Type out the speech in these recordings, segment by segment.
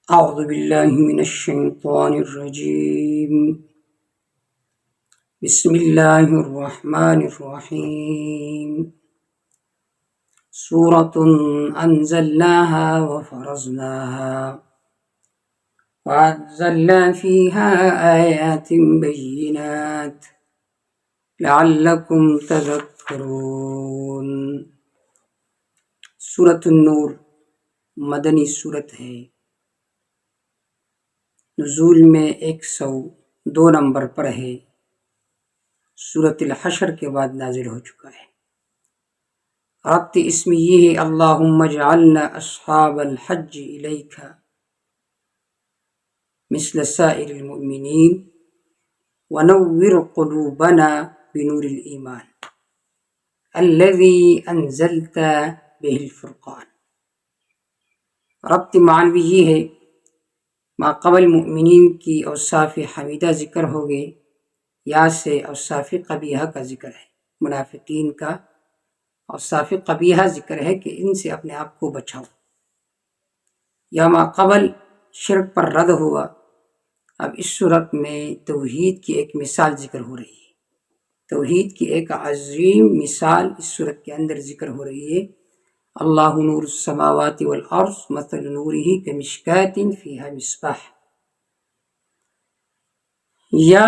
أعوذ بالله من الشيطان الرجيم. بسم الله الرحمن الرحيم. سورة أنزلناها وفرضناها وأنزلنا فيها آيات بينات لعلكم تذكرون. سورة النور مدنی سورت ہے، نزول میں 102 نمبر پر ہے، سورۃ الحشر کے بعد نازل ہو چکا ہے۔ ربط اس میں یہ ہے اللہم اجعلنا اصحاب الحج الیک مثل سائر المؤمنین ونور قلوبنا بنور الایمان الذی انزلت به الفرقان۔ ربط معنوی یہ ہے، ما قبل مؤمنین کی اوصاف حمیدہ ذکر ہو گئے، یا سے اوصاف قبیحہ کا ذکر ہے، منافقین کا اوصاف قبیحہ ذکر ہے کہ ان سے اپنے آپ کو بچاؤ۔ یا ما قبل شرک پر رد ہوا، اب اس صورت میں توحید کی ایک مثال ذکر ہو رہی ہے، توحید کی ایک عظیم مثال اس صورت کے اندر ذکر ہو رہی ہے۔ اللہ نور السماوات والارض مثل نورہ کمشکاۃ فیہا مصباح۔ یا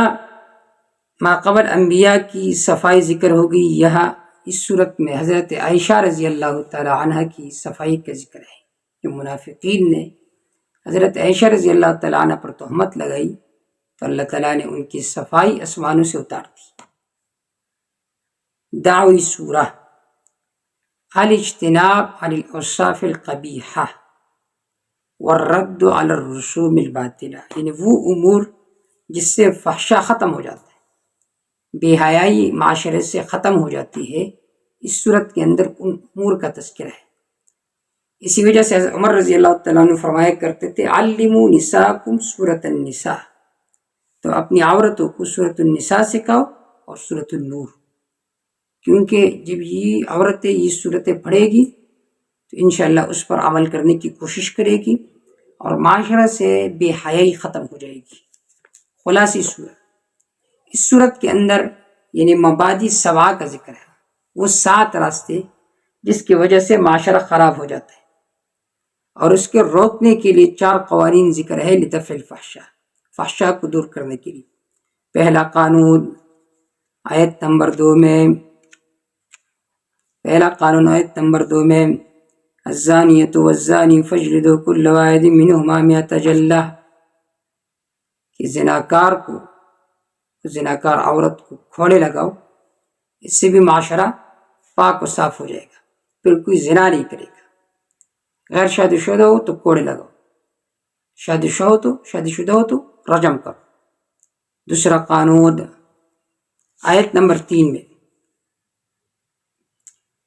ما قبل انبیاء کی صفائی ذکر ہوگی، یہاں اس صورت میں حضرت عائشہ رضی اللہ تعالی عنہ کی صفائی کا ذکر ہے۔ جو منافقین نے حضرت عائشہ رضی اللہ تعالی عنہ پر تہمت لگائی تو اللہ تعالیٰ نے ان کی صفائی آسمانوں سے اتار دی۔ دعوی سورہ الاجتناب عن الاوصاف القبیحہ والرد علی الرسوم الباطلہ، یعنی وہ امور جس سے فحشہ ختم ہو جاتا ہے، بے حیائی معاشرے سے ختم ہو جاتی ہے، اس صورت کے اندر ان امور کا تذکرہ ہے۔ اسی وجہ سے حضرت عمر رضی اللہ تعالیٰ عنہ فرمایا کرتے تھے علموا نساءکم سورۃ النساء، تو اپنی عورتوں کو سورۃ النساء سکھاؤ اور سورۃ النور، کیونکہ جب یہ عورتیں یہ صورتیں پڑھے گی تو انشاءاللہ اس پر عمل کرنے کی کوشش کرے گی اور معاشرہ سے بے حیائی ختم ہو جائے گی۔ خلاصی صورت، اس صورت کے اندر یعنی مبادی سبعہ کا ذکر ہے، وہ 7 راستے جس کی وجہ سے معاشرہ خراب ہو جاتا ہے، اور اس کے روکنے کے لیے 4 قوانین ذکر ہے لدفع الفحشاء، فحشاء کو دور کرنے کے لیے۔ پہلا قانون آیت نمبر 2 میں، پہلا قانون آیت نمبر 2 میں الزانیۃ والزانی فاجلدوا کل واحد منہما 100 جلدہ، کہ زناکار عورت کو کھوڑے لگاؤ، اس سے بھی معاشرہ پاک و صاف ہو جائے گا، پھر کوئی زنا نہیں کرے گا۔ غیر شادی شدہ ہو تو کوڑے لگاؤ، شادی شدہ ہو تو رجم کرو۔ دوسرا قانون آیت نمبر 3 میں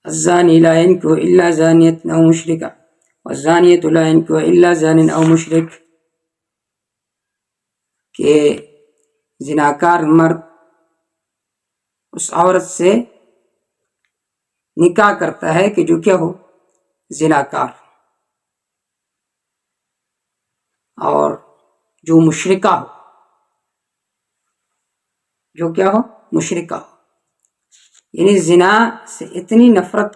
الزانی لا ينكح الا زانیۃ او مشرکہ والزانیۃ لا ينكح الا زان او مشرک، کہ زناکار مرد اس عورت سے نکاح کرتا ہے کہ جو کیا ہو، زناکار، اور جو مشرکہ ہو، جو کیا ہو، مشرکہ ہو، یعنی زنا سے اتنی نفرت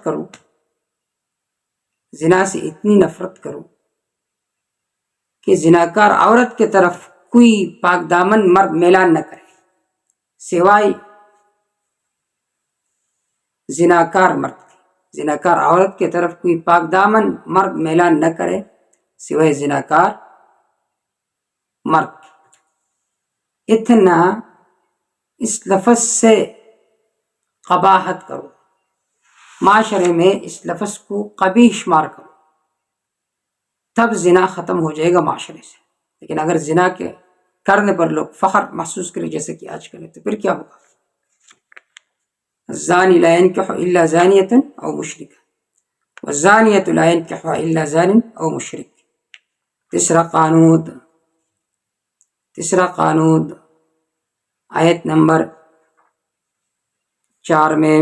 کرو کہ زناکار عورت کی طرف کوئی پاک دامن مرد میلان نہ کرے، سوائے زناکار عورت کی طرف کوئی پاک دامن مرد میلان نہ کرے سوائے زناکار مرد۔ اتنا اس لفظ سے قباحت کرو، معاشرے میں اس لفظ کو قبیح شمار کرو، تب زنا ختم ہو جائے گا معاشرے سے۔ لیکن اگر زنا کے کرنے پر لوگ فخر محسوس کریں جیسے کہ آج کل، تو پھر کیا ہوگا؟ الزانی لا ينكح الا زانیۃ او مشرکہ والزانیۃ لا ينكح الا زان او مشرک۔ تیسرا قانون آیت نمبر 4 میں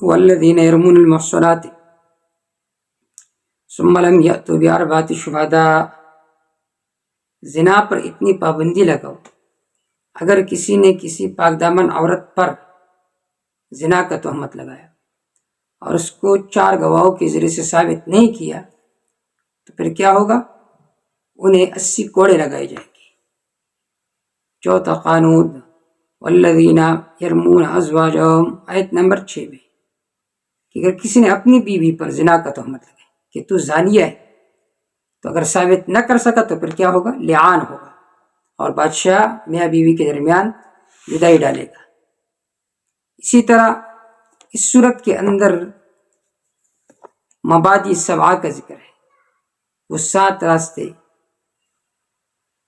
والذین یرمون المحصنات ثم لم یأتوا بأربعة شهداء زنا پر اتنی پابندی لگاؤ، اگر کسی نے کسی پاک دامن عورت پر زنا کا تہمت لگایا اور اس کو 4 گواہوں کے ذریعے سے ثابت نہیں کیا تو پھر کیا ہوگا؟ انہیں 80 کوڑے لگائے جائیں گے۔ چوتھا قانون والذین یرمون ازواجہم، آیت نمبر 6 میں، کہ اگر کسی نے اپنی بیوی پر زنا کا تہمت لگائی کہ تو زانیہ ہے، تو اگر ثابت نہ کر سکا تو پھر کیا ہوگا؟ لعان ہوگا، اور بادشاہ میاں بیوی کے درمیان جدائی ڈالے گا۔ اسی طرح اس صورت کے اندر مبادی 7 کا ذکر ہے، وہ 7 راستے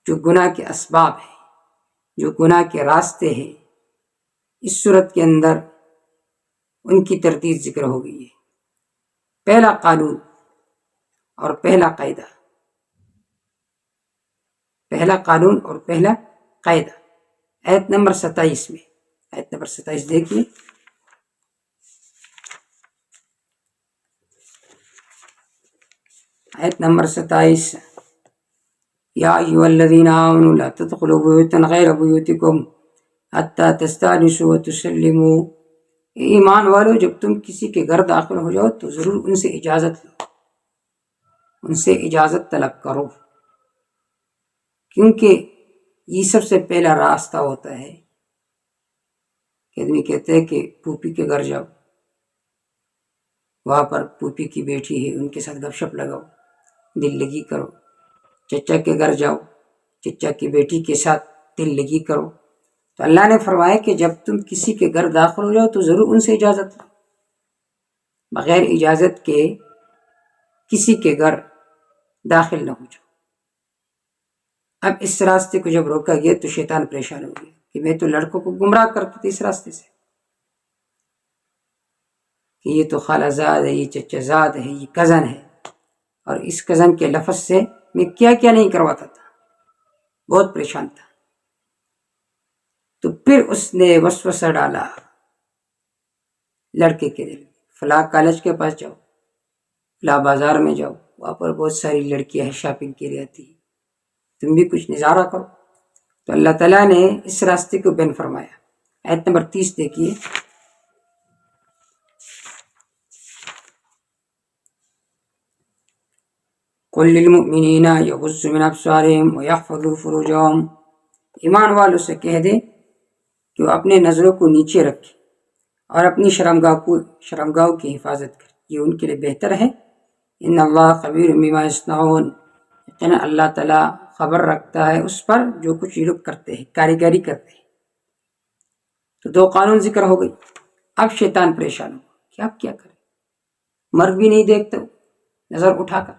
جو گناہ کے اسباب ہیں، جو گناہ کے راستے ہیں، اس صورت کے اندر ان کی ترتیب ذکر ہو گئی ہے۔ پہلا قانون اور پہلا قاعدہ، پہلا قانون اور پہلا قاعدہ آیت نمبر 27 میں، آیت نمبر 27 دیکھیے۔ آیت نمبر 27، یا ایھا الذین آمنوا لا تدخلوا بیوتا غیر بیوتکم حتی تستأنسوا وتسلموا، ایمان والو جب تم کسی کے گھر داخل ہو جاؤ تو ضرور ان سے اجازت لو، ان سے اجازت طلب کرو، کیونکہ یہ سب سے پہلا راستہ ہوتا ہے کہ آدمی کہتے ہیں کہ پھوپھی کے گھر جاؤ، وہاں پر پھوپھی کی بیٹی ہے، ان کے ساتھ گپ شپ لگاؤ، دل لگی کرو۔ چچا کے گھر جاؤ، چچا کی بیٹی کے ساتھ دل لگی کرو۔ تو اللہ نے فرمایا کہ جب تم کسی کے گھر داخل ہو جاؤ تو ضرور ان سے اجازت لو، بغیر اجازت کے کسی کے گھر داخل نہ ہو جاؤ۔ اب اس راستے کو جب روکا گیا تو شیطان پریشان ہو گیا کہ میں تو لڑکوں کو گمراہ کرتا تھا اس راستے سے، کہ یہ تو خالہ زاد ہے، یہ چچا زاد ہے، یہ کزن ہے، اور اس کزن کے لفظ سے میں کیا کیا نہیں کرواتا تھا، بہت پریشان تھا۔ تو پھر اس نے وسوسہ ڈالا لڑکے کے دل میں، فلاں کالج کے پاس جاؤ، فلاں بازار میں جاؤ، وہاں پر بہت ساری لڑکیاں ہیں شاپنگ کے لیے آتی ہیں، تم بھی کچھ نظارہ کرو۔ تو اللہ تعالیٰ نے اس راستے کو بین فرمایا۔ آیت نمبر 30 دیکھیے، قل للمؤمنین یغضوا من ابصارہم ویحفظوا فروجہم، ایمان والوں سے کہہ دے کہ وہ اپنے نظروں کو نیچے رکھے اور اپنی شرمگاہوں کی حفاظت کرے، یہ ان کے لیے بہتر ہے۔ ان اللہ خبیر بما یصنعون، یقینا اللہ تعالیٰ خبر رکھتا ہے اس پر جو کچھ یہ لوگ کرتے ہیں، کاریگری کرتے ہیں۔ تو 2 قانون ذکر ہو گئی۔ اب شیطان پریشان ہو کہ اب کیا کرے، مرد بھی نہیں دیکھتا نظر اٹھا کر،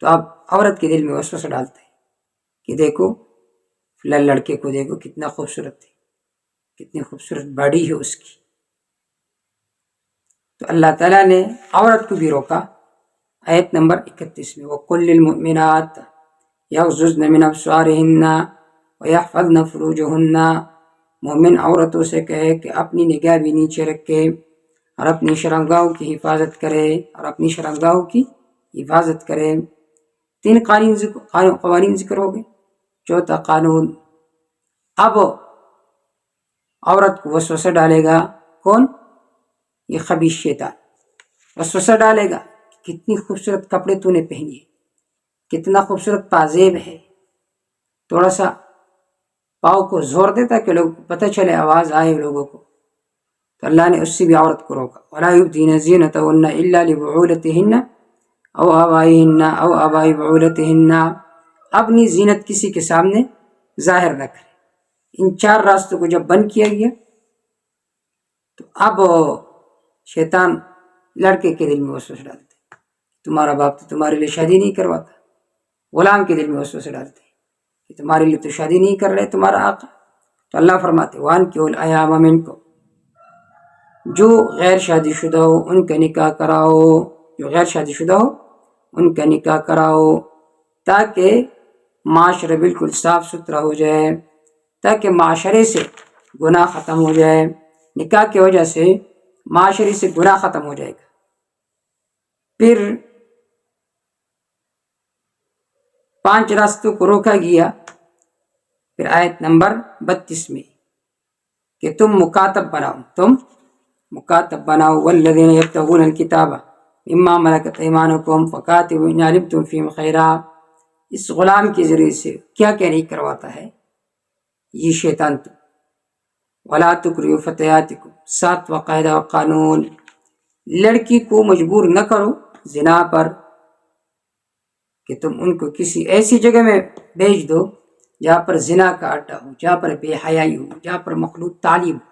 تو اب عورت کے دل میں وسوسہ ڈالتے ہیں کہ دیکھو فلاں لڑکے کو دیکھو کتنا خوبصورت ہے، کتنی خوبصورت باڈی ہے اس کی۔ تو اللہ تعالیٰ نے عورت کو بھی روکا آیت نمبر 31 میں، وَقُلْ لِلْمُؤْمِنَاتِ يَغْضُضْنَ مِنْ أَبْصَارِهِنَّ وَيَحْفَظْنَ فُرُوجَهُنَّ، مومن عورتوں سے کہے کہ اپنی نگاہ بھی نیچے رکھے اور اپنی شرمگاہوں کی حفاظت کرے، اور اپنی شرمگاہوں کی حفاظت کرے۔ 3 قوانین ذکر ہو گئے۔ چوتھا قانون، اب عورت کو وسوسہ ڈالے گا کون؟ یہ خبیث شیطان وسوسہ ڈالے گا، کتنی خوبصورت کپڑے تو نے پہنی ہے، کتنا خوبصورت پازیب ہے، تھوڑا سا پاؤں کو زور دیتا کہ لوگ پتہ چلے، آواز آئے لوگوں کو۔ تو اللہ نے اس سے بھی عورت کو روکا، وَلَا يُبْدِينَ زِينَتَهُنَّ إِلَّا لِبُعُولَتِهِنَّ أَوْ آبَائِهِنَّ أَوْ آبَاءِ بُعُولَتِهِنَّ، اپنی زینت کسی کے سامنے ظاہر نہ کرے۔ ان 4 راستوں کو جب بند کیا گیا تو اب شیطان لڑکے کے دل میں وسوسہ ڈالتے، تمہارا باپ تو تمہارے لیے شادی نہیں کرواتا، غلام کے دل میں وسوسہ ڈالتے کہ تمہارے لیے تو شادی نہیں کر رہے تمہارا آقا۔ تو اللہ فرماتے وَأَنكِحُوا الْأَيَامَ مِنكُمْ، جو غیر شادی شدہ ہو ان کا نکاح کراؤ، جو غیر شادی شدہ ہو ان کا نکاح کراؤ، تاکہ معاشرہ بالکل صاف ستھرا ہو جائے، تاکہ معاشرے سے گناہ ختم ہو جائے۔ نکاح کی وجہ سے معاشرے سے گناہ ختم ہو جائے گا۔ پھر 5 راستوں کو روکا گیا۔ پھر آیت نمبر 32 میں کہ تم مکاتب بناؤ، والذین یبتغون الکتاب مما ملکت ایمانکم فکاتبوا ان علمتم فیہم خیرا۔ اس غلام کے ذریعے سے کیا نہیں کرواتا ہے یہ شیطان تو، ولا تکرہوا فتیاتکم، 7واں قاعدہ و قانون، لڑکی کو مجبور نہ کرو زنا پر، کہ تم ان کو کسی ایسی جگہ میں بھیج دو جہاں پر زنا کا اڈا ہو، جہاں پر بے حیائی ہو، جہاں پر مخلوط تعلیم ہو،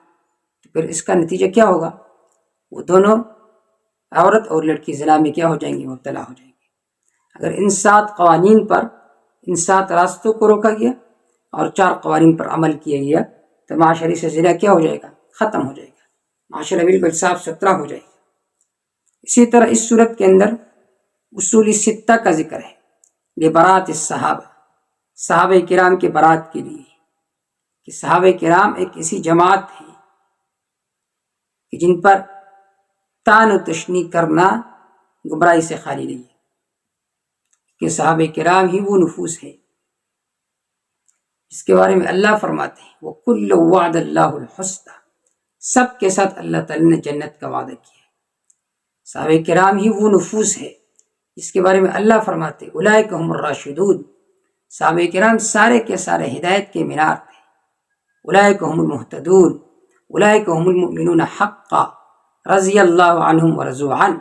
تو پھر اس کا نتیجہ کیا ہوگا؟ وہ دونوں عورت اور لڑکی زنا میں کیا ہو جائیں گی؟ مبتلا ہو جائیں گے۔ اگر ان 7 قوانین پر، ان 7 راستوں کو روکا گیا اور 4 قوانین پر عمل کیا گیا تو معاشرے سے زنا کیا ہو جائے گا؟ ختم ہو جائے گا، معاشرہ بالکل صاف ستھرا ہو جائے گا۔ اسی طرح اس صورت کے اندر اصول 6 کا ذکر ہے لبرات الصحابہ، صحابہ کرام کے برات کے لیے، کہ صحابہ کرام ایک ایسی جماعت ہے کہ جن پر طعن و تشنیع کرنا گمراہی سے خالی نہیں ہے، کہ صحابہ کرام ہی وہ نفوس ہے جس کے بارے میں اللہ فرماتے ہیں وَكُلٌّ وَعَدَ اللَّهُ الْحُسْنَى، سب کے ساتھ اللہ تعالیٰ نے جنت کا وعدہ کیا ہے۔ صحابہ کرام ہی وہ نفوس ہے جس کے بارے میں اللہ فرماتے اولئک هم الراشدون، صحابہ کرام سارے کے سارے ہدایت کے مینار تھے۔ اولئک هم المہتدون، اولئک هم المؤمنون حقا رضی اللہ عنہم ورضوا عنہ۔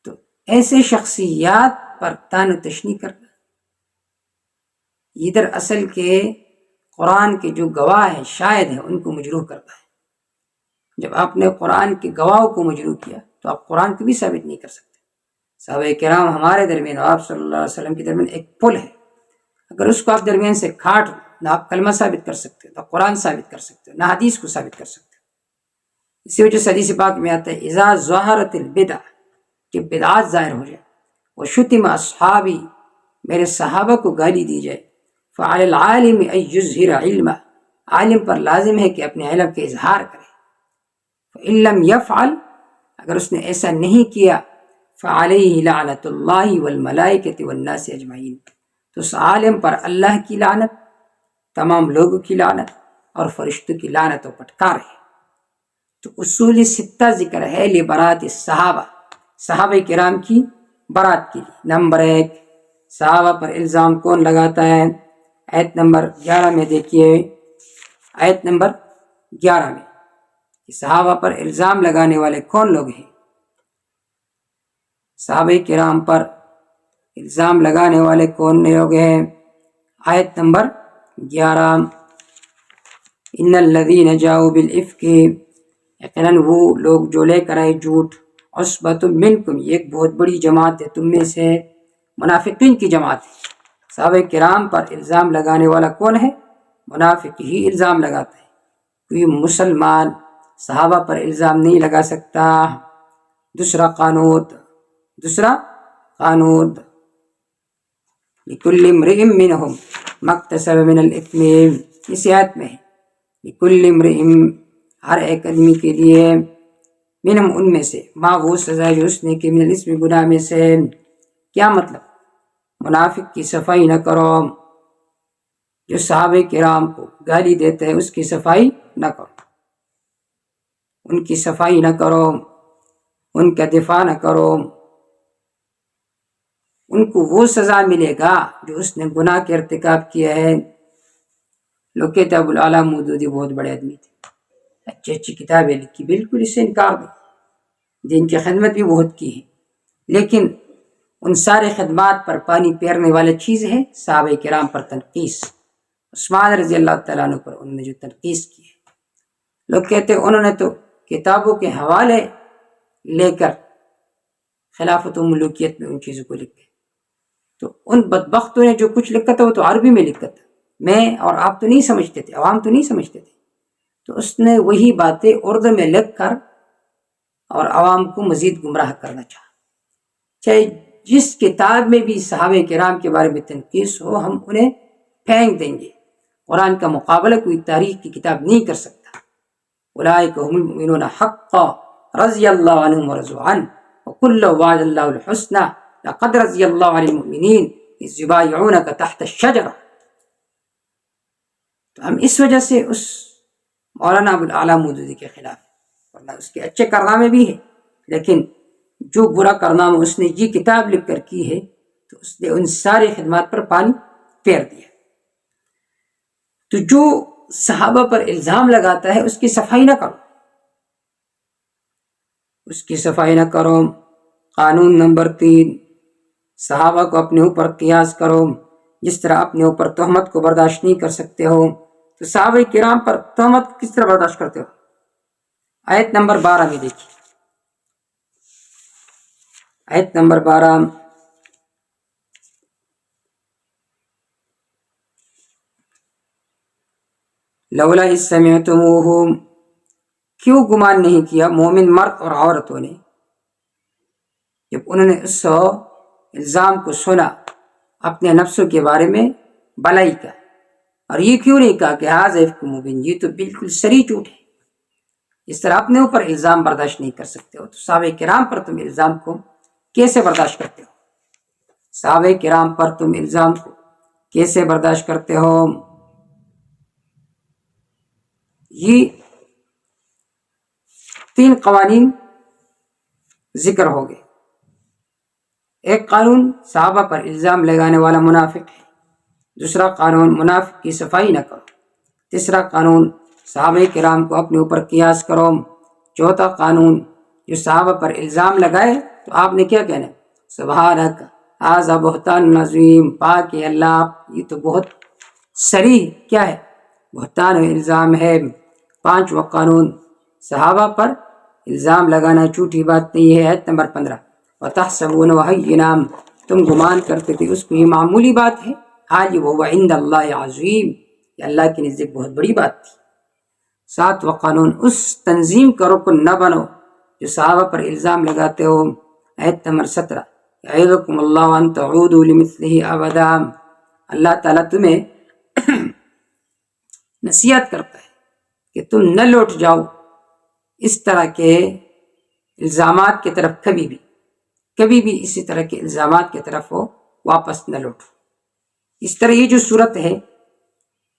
تو ایسے شخصیات پر طعن و تشنیع کرنا، ادھر اصل کے قرآن کے جو گواہ ہیں، شاہد ہیں، ان کو مجروح کرتا ہے۔ جب آپ نے قرآن کے گواہوں کو مجروح کیا تو آپ قرآن کو بھی ثابت نہیں کر سکتے۔ صحابہ کرام ہمارے درمیان اور آپ صلی اللہ علیہ وسلم کے درمیان ایک پل ہے، اگر اس کو آپ درمیان سے کاٹ نہ آپ کلمہ ثابت کر سکتے، نہ قرآن ثابت کر سکتے، نہ حدیث کو ثابت کر سکتے۔ اسی وجہ سے حدیث پاک میں آتا ہے اذا ظہرت البدع، جب بدعات ظاہر ہو جائے، وشتم اصحابی، میرے صحابہ کو گالی دی جائے، فعلی العالم ان یظہر علمہ، عالم پر لازم ہے کہ اپنے علم کے اظہار کرے، فإن لم يفعل، اگر اس نے ایسا نہیں کیا، فعلیہ لعنۃ اللہ والملائکۃ والناس اجمعین، تو اس عالم پر اللہ کی لعنت، تمام لوگوں کی لعنت اور فرشتوں کی لعنت و پٹکار ہے۔ تو اصول 6 ذکر ہے لبرات الصحابہ، صحابہ کرام کی برات کے لیے۔ نمبر 1، صحابہ پر الزام کون لگاتا ہے؟ آیت نمبر 11 میں دیکھیے، آیت نمبر 11 میں کہ صحابہ پر الزام لگانے والے کون لوگ ہیں؟ صحابہ کرام پر الزام لگانے والے کون لوگ ہیں؟ آیت نمبر 11، ان الذین جاؤوا بالافک، یقیناً وہ لوگ جو لے کر آئے جھوٹ، عصبۃ منکم، یہ ایک بہت بڑی جماعت ہے تم میں سے، منافقین کی جماعت ہے۔ صحابہ کرام پر الزام لگانے والا کون ہے؟ منافق ہی الزام لگاتا ہے، کوئی مسلمان صحابہ پر الزام نہیں لگا سکتا۔ دوسرا قانون لکل امرئ منہم ما اکتسب من الاثم، اس آیت میں ہے لکل امرئ، ہر ایک آدمی کے لیے، منہم ان میں سے، ما وہ سزا جو اس نے کی، من الاثم گناہ میں سے۔ کیا مطلب؟ منافق کی صفائی نہ کرو، جو صحابہ کرام کو گالی دیتے ہیں اس کی صفائی نہ کرو، ان کی صفائی نہ کرو، ان کا دفاع نہ کرو، ان کو وہ سزا ملے گا جو اس نے گناہ کے ارتکاب کیا ہے۔ لوگ کہتے ابو العلا مودودی بہت بڑے آدمی تھے، اچھی کتابیں لکھی، بالکل اس سے انکار نہیں، دین کی خدمت بھی بہت کی ہے، لیکن ان سارے خدمات پر پانی پھیرنے والا چیز ہے صحابہ کرام پر تنقیس۔ عثمان رضی اللہ تعالیٰ عنہ پر انہوں نے جو تنقیس کی ہے، لوگ کہتے انہوں نے تو کتابوں کے حوالے لے کر خلافت و ملوکیت میں ان چیزوں کو لکھے، تو ان بدبختوں نے جو کچھ لکھا تھا وہ تو عربی میں لکھا تھا، میں اور آپ تو نہیں سمجھتے تھے، عوام تو نہیں سمجھتے تھے، تو اس نے وہی باتیں اردو میں لکھ کر اور عوام کو مزید گمراہ کرنا چاہا۔ چاہے جس کتاب میں بھی صحابہ کرام کے بارے میں تنقیس ہو، ہم انہیں پھینک دیں گے، قرآن کا مقابلہ کوئی تاریخ کی کتاب نہیں کر سکتا۔ اولئک هم المؤمنون حقا رضی اللہ عنہم ورضوا عنہ وکلا وعد اللہ الحسنى، لقد رضی اللہ عن المؤمنین اذ یبایعونک تحت الشجرہ۔ تو ہم اس وجہ سے اس مولانا ابوالعالیٰ مودودی کے خلاف، ورنہ اس کے اچھے کارنامے بھی ہیں، لیکن جو برا کارنامہ اس نے یہ کتاب لکھ کر کی ہے تو اس نے ان ساری خدمات پر پانی پھیر دیا۔ تو جو صحابہ پر الزام لگاتا ہے اس کی صفائی نہ کرو، اس کی صفائی نہ کرو۔ قانون نمبر 3، صحابہ کو اپنے اوپر قیاس کرو۔ جس طرح اپنے اوپر تہمت کو برداشت نہیں کر سکتے ہو تو صحابہ کرام پر تہمت کس طرح برداشت کرتے ہو؟ آیت نمبر 12 میں دیکھیے، آیت نمبر 12، لولا اذ سمعتموہ، کیوں گمان نہیں کیا مومن مرد اور عورتوں نے جب انہوں نے اس الزام کو سنا اپنے نفسوں کے بارے میں بلائی کا، اور یہ کیوں نہیں کہا کہ ھذا افک مبین، یہ تو بالکل صریح جھوٹ ہے۔ اس طرح اپنے اوپر الزام برداشت نہیں کر سکتے ہو تو صحابہ کرام پر تم الزام کو کیسے برداشت کرتے ہو؟ صحابہ کرام پر تم الزام کو کیسے برداشت کرتے ہو؟ یہ 3 قوانین ذکر ہو گئے۔ ایک قانون صحابہ پر الزام لگانے والا منافق ہے، دوسرا قانون منافق کی صفائی نہ کرو، تیسرا قانون صحابہ کرام کو اپنے اوپر قیاس کرو، چوتھا قانون جو صحابہ پر الزام لگائے تو آپ نے کیا کہنا ہے؟ سبحانک ھذا بہتان عظیم، پاک ہے اللہ، یہ تو بہت صریح کیا ہے؟ بہتان و الزام ہے۔ 5واں قانون، صحابہ پر الزام لگانا جھوٹی بات نہیں ہے۔ آیت نمبر 15، وَتَحْسَبُونَهُ هَيِّنًا، تم گمان کرتے تھے اس کو یہ معمولی بات ہے، حال وہ عند اللہ عظیم، یہ اللہ کے نزدیک بہت بڑی بات تھی۔ 7واں قانون، اس تنظیم کا رکن نہ بنو جو صحابہ پر الزام لگاتے ہو۔ آیت نمبر 17، یعظکم اللہ ان تعودوا لمثلہ ابدا، اللہ تعالیٰ تمہیں نصیحت کرتا ہے کہ تم نہ لوٹ جاؤ اس طرح کے الزامات کی طرف، کبھی بھی اسی طرح کے الزامات کی طرف ہو واپس نہ لوٹو۔ اس طرح یہ جو صورت ہے،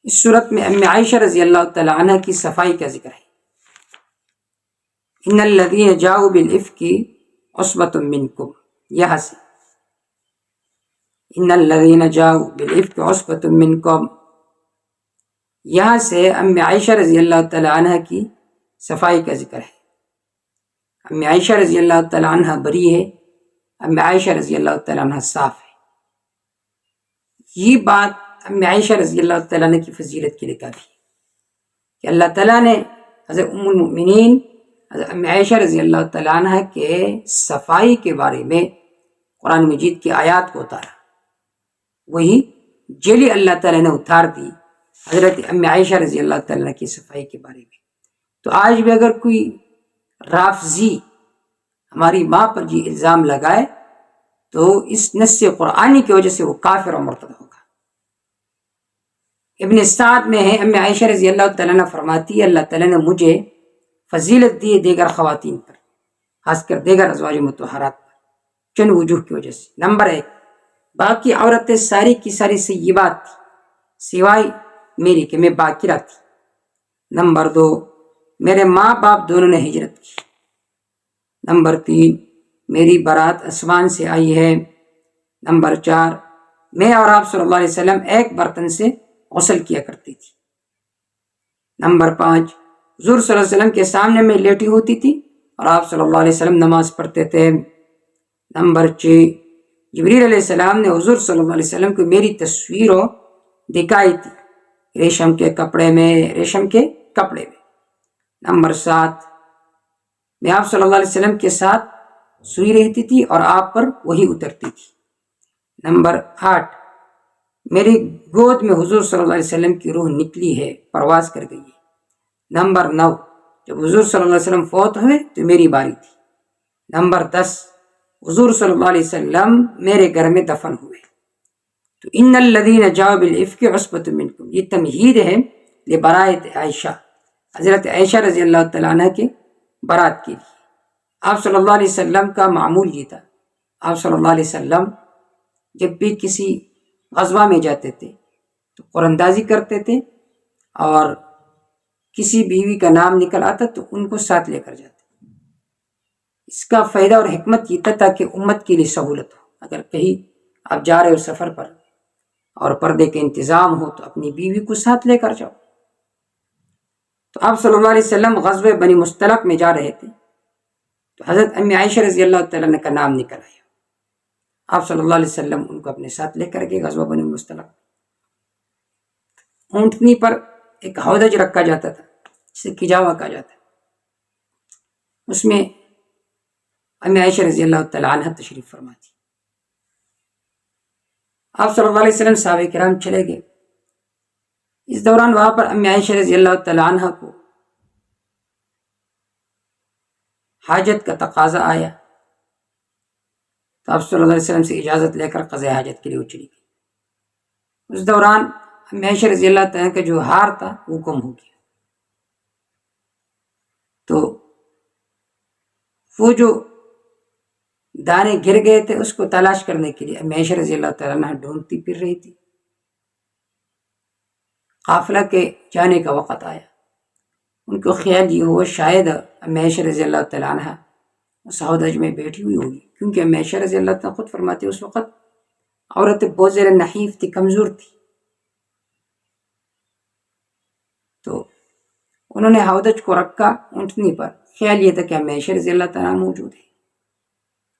اس صورت میں ام عائشہ رضی اللہ تعالی عنہ کی صفائی کا ذکر ہے۔ ان الذین جاؤوا بالافک عصبۃ منکم، یہاں سے ان الذین جاؤوا بالافک عصبۃ منکم، یہاں سے ام عائشہ رضی اللہ تعالی عنہ کی صفائی کا ذکر ہے۔ ام عائشہ رضی اللہ تعالی عنہ بری ہے، ام عائشہ رضی اللہ تعالی عنہ صاف ہے۔ یہ بات ام عائشہ رضی اللہ تعالیٰ عنہ کی فضیلت کے لیے کافی ہے کہ اللہ تعالیٰ نے حضرت ام المؤمنین حضرت ام عائشہ رضی اللہ تعالیٰ عنہ کے صفائی کے بارے میں قرآن مجید کی آیات کو اتارا، وہی جلی اللہ تعالیٰ نے اتار دی حضرت ام عائشہ رضی اللہ تعالیٰ عنہ کی صفائی کے بارے میں۔ تو آج بھی اگر کوئی رافضی ہماری ماں پر یہ الزام لگائے تو اس نص قرآنی کی وجہ سے وہ کافر اور مرتد ہوگا۔ ابن سعد میں ہے، ام عائشہ رضی اللہ تعالیٰ عنہ فرماتی ہے اللہ تعالیٰ نے مجھے فضیلت دی دیگر خواتین پر، خاص کر دیگر ازواج مطہرات پر، چند وجوہ کی وجہ سے۔ نمبر 1، باقی عورتیں ساری کی ساری سیبات تھی سوائے میری کہ میں باکرہ تھی۔ نمبر 2، میرے ماں باپ دونوں نے ہجرت کی۔ نمبر 3، میری بارات آسمان سے آئی ہے۔ نمبر 4، میں اور آپ صلی اللہ علیہ وسلم ایک برتن سے غسل کیا کرتی تھی۔ نمبر 5، حضور صلی اللہ علیہ وسلم کے سامنے میں لیٹی ہوتی تھی اور آپ صلی اللہ علیہ وسلم نماز پڑھتے تھے۔ نمبر 6، جبریل علیہ السلام نے حضور صلی اللہ علیہ وسلم کو میری تصویروں دکھائی تھی ریشم کے کپڑے میں۔ نمبر 7، میں آپ صلی اللہ علیہ وسلم کے ساتھ سوئی رہتی تھی اور آپ پر وہی اترتی تھی۔ نمبر 8، میری گود میں حضور صلی اللہ علیہ وسلم کی روح نکلی ہے، پرواز کر گئی ہے۔ نمبر 9، جب حضور صلی اللہ علیہ وسلم فوت ہوئے تو میری باری تھی۔ نمبر 10، حضور صلی اللہ علیہ وسلم میرے گھر میں دفن ہوئے۔ تو ان الذین جاؤوا بالافک عصبۃ منکم، یہ تمہید ہے لبراءۃ عائشہ، حضرت عائشہ رضی اللہ تعالیٰ عنہ کے برات کے لیے۔ آپ صلی اللہ علیہ وسلم کا معمول یہ تھا، آپ صلی اللہ علیہ وسلم جب بھی کسی غزوہ میں جاتے تھے تو قراندازی کرتے تھے، اور کسی بیوی کا نام نکل آتا تو ان کو ساتھ لے کر جاتے۔ اس کا فائدہ اور حکمت یہ تھا تاکہ امت کے لیے سہولت ہو، اگر کہیں آپ جا رہے ہو سفر پر اور پردے کا انتظام ہو تو اپنی بیوی کو ساتھ لے کر جاؤ۔ تو آپ صلی اللہ علیہ وسلم غزوہ بنی مستلق میں جا رہے تھے تو حضرت امی عائشہ رضی اللہ تعالیٰ عنہ کا نام نکل آیا۔ آپ صلی اللہ علیہ وسلم ان کو اپنے ساتھ لے کر گئے غزوہ بنی مستلق۔ اونٹنی پر ایک ہودج رکھا جاتا تھا جسے کجاوا کہا جاتا ہے، اس میں امی عائشہ رضی اللہ تعالیٰ عنہ تشریف فرما تھی۔ آپ صلی اللہ علیہ وسلم صحابہ کرام چلے گئے۔ اس دوران وہاں پر امی عائشہ رضی اللہ تعالیٰ عنہ کو حاجت کا تقاضا آیا تو آپ صلی اللہ علیہ وسلم سے اجازت لے کر قضاء حاجت کے لیے وہ چلی گئی۔ اس دوران امی عائشہ رضی اللہ تعالیٰ کا جو ہار تھا وہ گم ہو گیا، تو وہ جو دانے گر گئے تھے اس کو تلاش کرنے کے لیے امی عائشہ رضی اللہ تعالیٰ عنہ ڈھونڈتی پھر رہی تھی۔ قافلہ کے جانے کا وقت آیا، ان کو خیال یہ ہوا شاید امی عائشہ رضی اللہ تعالیٰ عنہ اس ہودج میں بیٹھی ہوئی ہوگی، کیونکہ امی عائشہ رضی اللہ تعالیٰ خود فرماتے اس وقت عورت بہت زیادہ نحیف تھی، کمزور تھی، تو انہوں نے ہودج کو رکھا اونٹنی پر، خیال یہ تھا کہ امی عائشہ رضی اللہ تعالیٰ موجود ہے۔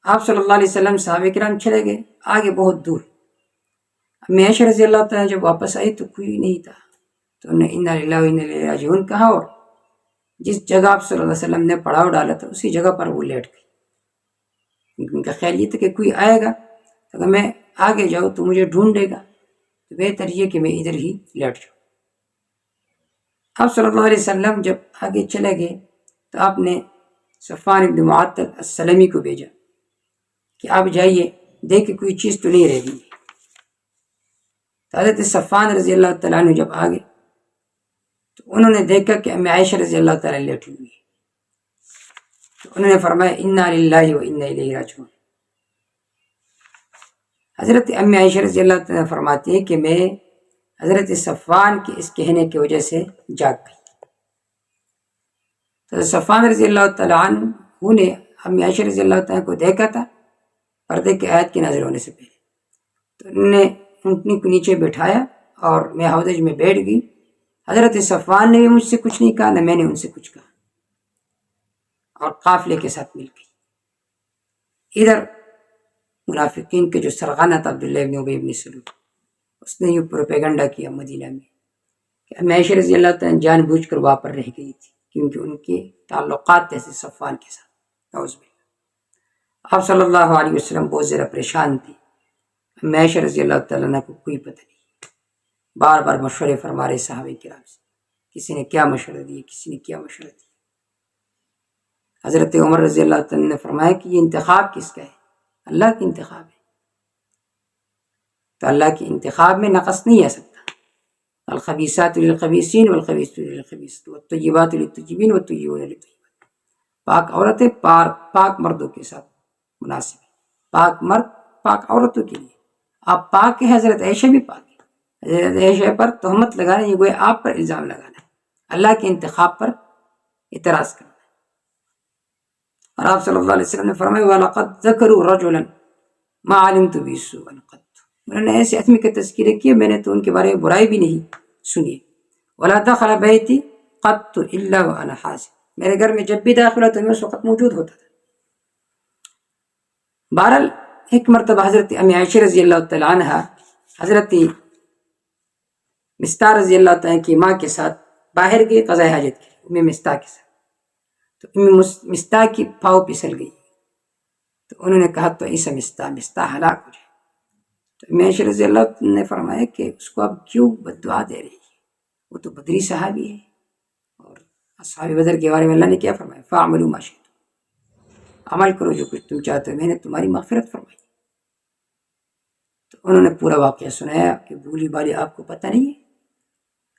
آپ صلی اللہ علیہ وسلم صحابہ کرام چلے گئے آگے بہت دور۔ امی عائشہ رضی اللہ تعالیٰ جب واپس آئی تو کوئی نہیں تھا، تو انہوں نے انا للہ و انا الیہ راجعون کہا، اور جس جگہ آپ صلی اللہ علیہ وسلم نے پڑاؤ ڈالا تھا اسی جگہ پر وہ لیٹ گئی۔ ان کا خیال یہ تھا کہ کوئی آئے گا تو اگر میں آگے جاؤں تو مجھے ڈھونڈے گا، تو بہتر یہ کہ میں ادھر ہی لیٹ جاؤں۔ آپ صلی اللہ علیہ وسلم جب آگے چلے گئے تو آپ نے صفوان بن معطل السلمی کو بھیجا کہ آپ جائیے دیکھیں کوئی چیز تو نہیں رہ گئی۔ تو حضرت صفوان رضی اللہ تعالیٰ عنہ جب آگے تو انہوں نے دیکھا کہ امی عائشہ رضی اللہ تعالیٰ لیٹی ہوئی ہے، تو انہوں نے فرمایا انا للہ و انا الیہ راجعون۔ حضرت امی عائشہ رضی اللہ تعالیٰ فرماتی ہے کہ میں حضرت صفوان کے اس کہنے کی وجہ سے جاگ گئی۔ تو صفوان رضی اللہ تعالیٰ عنہ نے امی عائشہ رضی اللہ تعالیٰ کو دیکھا تھا پردے کی آیت کے نازل ہونے سے پہلے، تو انہوں نے اونٹنی کو نیچے بٹھایا اور میں ہودج میں بیٹھ گئی۔ حضرت صفوان نے بھی مجھ سے کچھ نہیں کہا، نہ میں نے ان سے کچھ کہا، اور قافلے کے ساتھ مل گئی۔ ادھر منافقین کے جو سرغنہ تھا عبداللہ بن ابی بن سلول، اس نے یہ پروپیگنڈا کیا مدینہ میں کہ امی عائشہ رضی اللہ تعالیٰ جان بوجھ کر وہاں پر رہ گئی تھی کیونکہ ان کے تعلقات تھے صفوان کے ساتھ۔ نعوذ باللہ۔ آپ صلی اللہ علیہ وسلم بہت زیادہ پریشان تھی، امی عائشہ رضی اللہ تعالیٰ عنہ کو کوئی پتہ نہیں، بار بار مشورے فرما رہے صحابہ کرام سے، کسی نے کیا مشورہ دیا، کسی نے کیا مشورہ دیا۔ حضرت عمر رضی اللہ تعالیٰ نے فرمایا کہ یہ انتخاب کس کا ہے؟ اللہ کی انتخاب ہے، تو اللہ کے انتخاب میں نقص نہیں آ سکتا۔ الخبیثات للخبیثین والخبیثون للخبیثات والطیبات للطیبین والطیبون للطیبات۔ پاک عورتیں پاک مردوں کے ساتھ مناسب ہے، پاک مرد پاک عورتوں کے لیے۔ آپ پاک ہیں، حضرت عائشہ بھی پاک ہے، حضرت عائشہ پر تہمت لگانا یہ گویا آپ پر الزام لگانا ہے، اللہ کے انتخاب پر اعتراض کرنا ہے۔ اور آپ صلی اللہ علیہ وسلم نے فرمایا وَلَقَدْ ذَكَرُوا رَجُلًا مَا عَلِمْتُ بِهِ سُوءًا قَطُّ۔ انہوں نے ایسے آدمی کا تذکرہ کیا میں نے تو ان کے بارے میں برائی بھی نہیں سنی۔ وَلَا دَخَلَ بَيْتِي قَطُّ إِلَّا وَأَنَا حَاضِرٌ۔ میرے گھر میں جب بھی داخل ہوتا میں اس وقت موجود ہوتا تھا۔ بہرحال ایک مرتبہ حضرت امی عائشہ رضی اللہ تعالیٰ عنہ حضرت مستح رضی اللہ تعالیٰ کی ماں کے ساتھ باہر گئے قضاء حاجت کے لیے، ام مستح کے ساتھ، تو ام مستح کی پاؤں پھسل گئی، تو انہوں نے کہا تو ایسا مستح ہلاک ہو جائے۔ تو ام عائشہ رضی اللہ تعالیٰ نے فرمایا کہ اس کو اب کیوں بد دعا دے رہی ہے، وہ تو بدری صحابی ہے، اور اصحاب بدر کے بارے میں اللہ نے کیا فرمایا فَاعْمَلُوا مَا شِئْتُمْ، عمل کرو جو کچھ تم چاہتے ہو، میں نے تمہاری مغفرت فرمائی۔ تو انہوں نے پورا واقعہ سنایا کہ بھولی بالی آپ کو پتہ نہیں ہے۔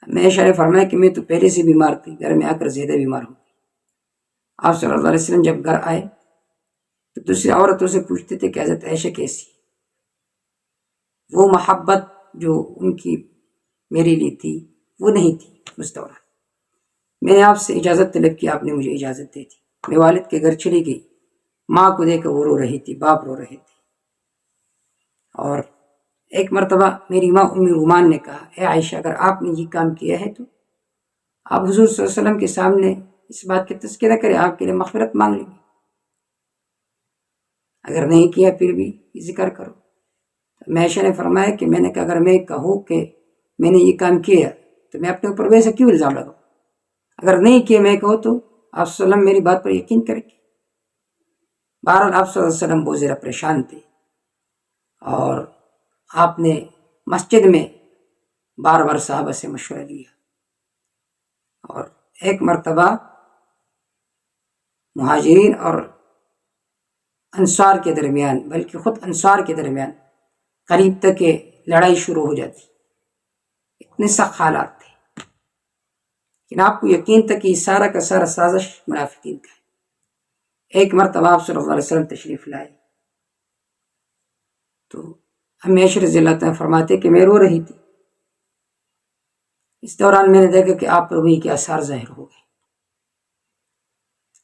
میں عائشہ نے فرمایا کہ میں تو پہلے سے بیمار تھی، گھر میں آ کر زیادہ بیمار ہو گئی۔ آپ صلی اللہ علیہ وسلم جب گھر آئے تو دوسری عورتوں سے پوچھتے تھے کہ حضرت عائشہ کیسی؟ وہ محبت جو ان کی میرے لیے تھی وہ نہیں تھی اس دوران۔ میں نے آپ سے اجازت طلب کی، آپ نے مجھے اجازت دے دی۔ میں والد کے گھر چلی گئی، ماں کو دیکھ کر وہ رو رہی تھی، باپ رو رہے تھے۔ اور ایک مرتبہ میری ماں ام رومان نے کہا، اے عائشہ، اگر آپ نے یہ کام کیا ہے تو آپ حضور صلی اللہ علیہ وسلم کے سامنے اس بات کا تذکرہ کریں، آپ کے لیے مغفرت مانگ لیں گے، اگر نہیں کیا پھر بھی ذکر کرو۔ عائشہ نے فرمایا کہ میں نے کہا اگر میں کہوں کہ میں نے یہ کام کیا تو میں اپنے اوپر ویسا کیوں الزام لگاؤں؟ اگر نہیں کیا میں کہوں تو آپ صلی اللہ علیہ وسلم میری بات پر یقین کریں گے۔ بہرحال آپ صلی اللہ علیہ وسلم بہت زیادہ پریشان تھے، اور آپ نے مسجد میں بار بار صحابہ سے مشورہ لیا، اور ایک مرتبہ مہاجرین اور انصار کے درمیان، بلکہ خود انصار کے درمیان قریب تک کہ لڑائی شروع ہو جاتی، اتنے سخت حالات تھے۔ لیکن آپ کو یقین تھا کہ یہ سارا کا سارا سازش منافقین کا ہے۔ ایک مرتبہ آپ صلی اللہ علیہ وسلم تشریف لائے تو امی عائشہ رضی اللہ تعالیٰ فرماتے کہ میں رو رہی تھی، اس دوران میں نے دیکھا کہ آپ پر وحی کے آثار ظاہر ہو گئے،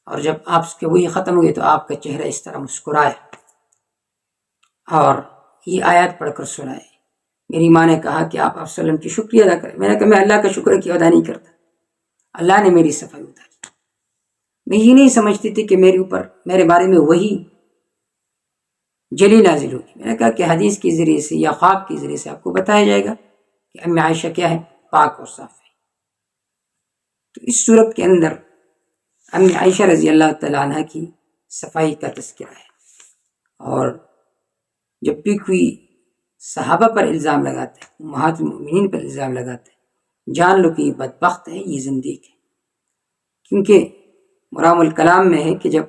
اور جب آپ کے وحی ختم ہوئے تو آپ کا چہرہ اس طرح مسکرایا اور یہ آیات پڑھ کر سنائے۔ میری ماں نے کہا کہ آپ صلی اللہ علیہ وسلم کی شکریہ ادا کریں۔ میں نے کہا میں اللہ کا شکر کی ادا نہیں کرتا، اللہ نے میری صفائی اتاری۔ میں یہ نہیں سمجھتی تھی کہ میرے بارے میں وحی جلی نازل ہوگی۔ میں نے کہا کہ حدیث کے ذریعے سے یا خواب کے ذریعے سے آپ کو بتایا جائے گا کہ امی عائشہ کیا ہے، پاک اور صاف ہے۔ تو اس صورت کے اندر امی عائشہ رضی اللہ تعالیٰ عنہ کی صفائی کا تذکرہ ہے، اور جب بھی کوئی صحابہ پر الزام لگاتا ہے، امہات المؤمنین پر الزام لگاتا ہے، جان لو کہ یہ بدبخت ہے، یہ زندیق ہے۔ کیونکہ مرام الکلام میں ہے کہ جب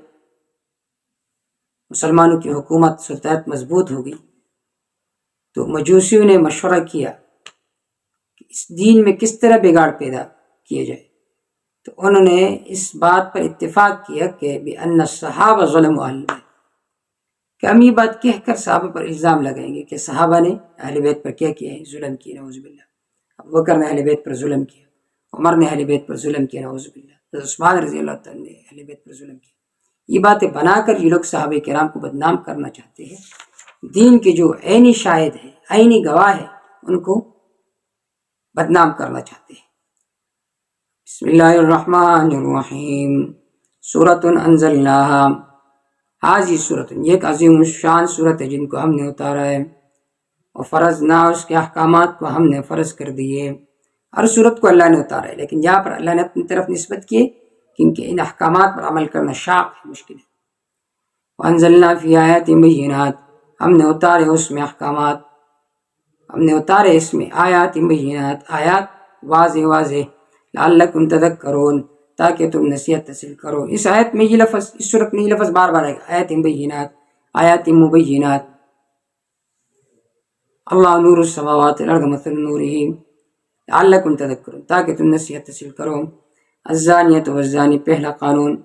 مسلمانوں کی حکومت سلطنت مضبوط ہو گئی تو مجوسیوں نے مشورہ کیا کہ اس دین میں کس طرح بگاڑ پیدا کیا جائے، تو انہوں نے اس بات پر اتفاق کیا کہ بِأَنَّ الصَّحَابَ ظَلَمُوا أَهْلَ الْبَيْتِ، کہ ہم یہ بات کہہ کر صحابہ پر الزام لگائیں گے کہ صحابہ نے اہل بیت پر کیا کیا ہے، ظلم کیا، نعوذ باللہ۔ ابو بکر نے اہل بیت پر ظلم کیا، عمر نے اہل بیت پر ظلم کیا، نعوذ باللہ، عثمان رضی اللہ تعالیٰ نے اہل بیت پر ظلم کیا۔ یہ باتیں بنا کر یہ لوگ صحابہ کرام کو بدنام کرنا چاہتے ہیں، دین کے جو عینی شاہد ہیں، عینی گواہ ہیں، ان کو بدنام کرنا چاہتے ہیں۔ بسم اللہ الرحمن الرحیم، سورۃ انزلناہا، حاضی سورۃ، یہ ایک عظیم الشان سورت ہے جن کو ہم نے اتارا ہے، اور فرضنا، اس کے احکامات کو ہم نے فرض کر دیے۔ ہر سورت کو اللہ نے اتارا ہے، لیکن یہاں پر اللہ نے اپنی طرف نسبت کیے کیونکہ ان احکامات پر عمل کرنا شاق ہے، مشکل ہے۔ وانزلنا فی آیات بینات، ہم نے اتارے اس میں احکامات، ہم نے اتارے اس میں آیات بینات، آیات واضح واضح، لعلکم تذکرون، تاکہ تم نصیحت حاصل کرو۔ اس آیت میں یہ لفظ، اس صورت میں یہ لفظ بار بار آئے گا، آیات بینات، آیات مبینات۔ اللہ نور السماوات والارض مثل نورہ لعلکم تذکرون، تاکہ تم نصیحت حاصل کرو۔ الزانیۃ والزانی، پہلا قانون،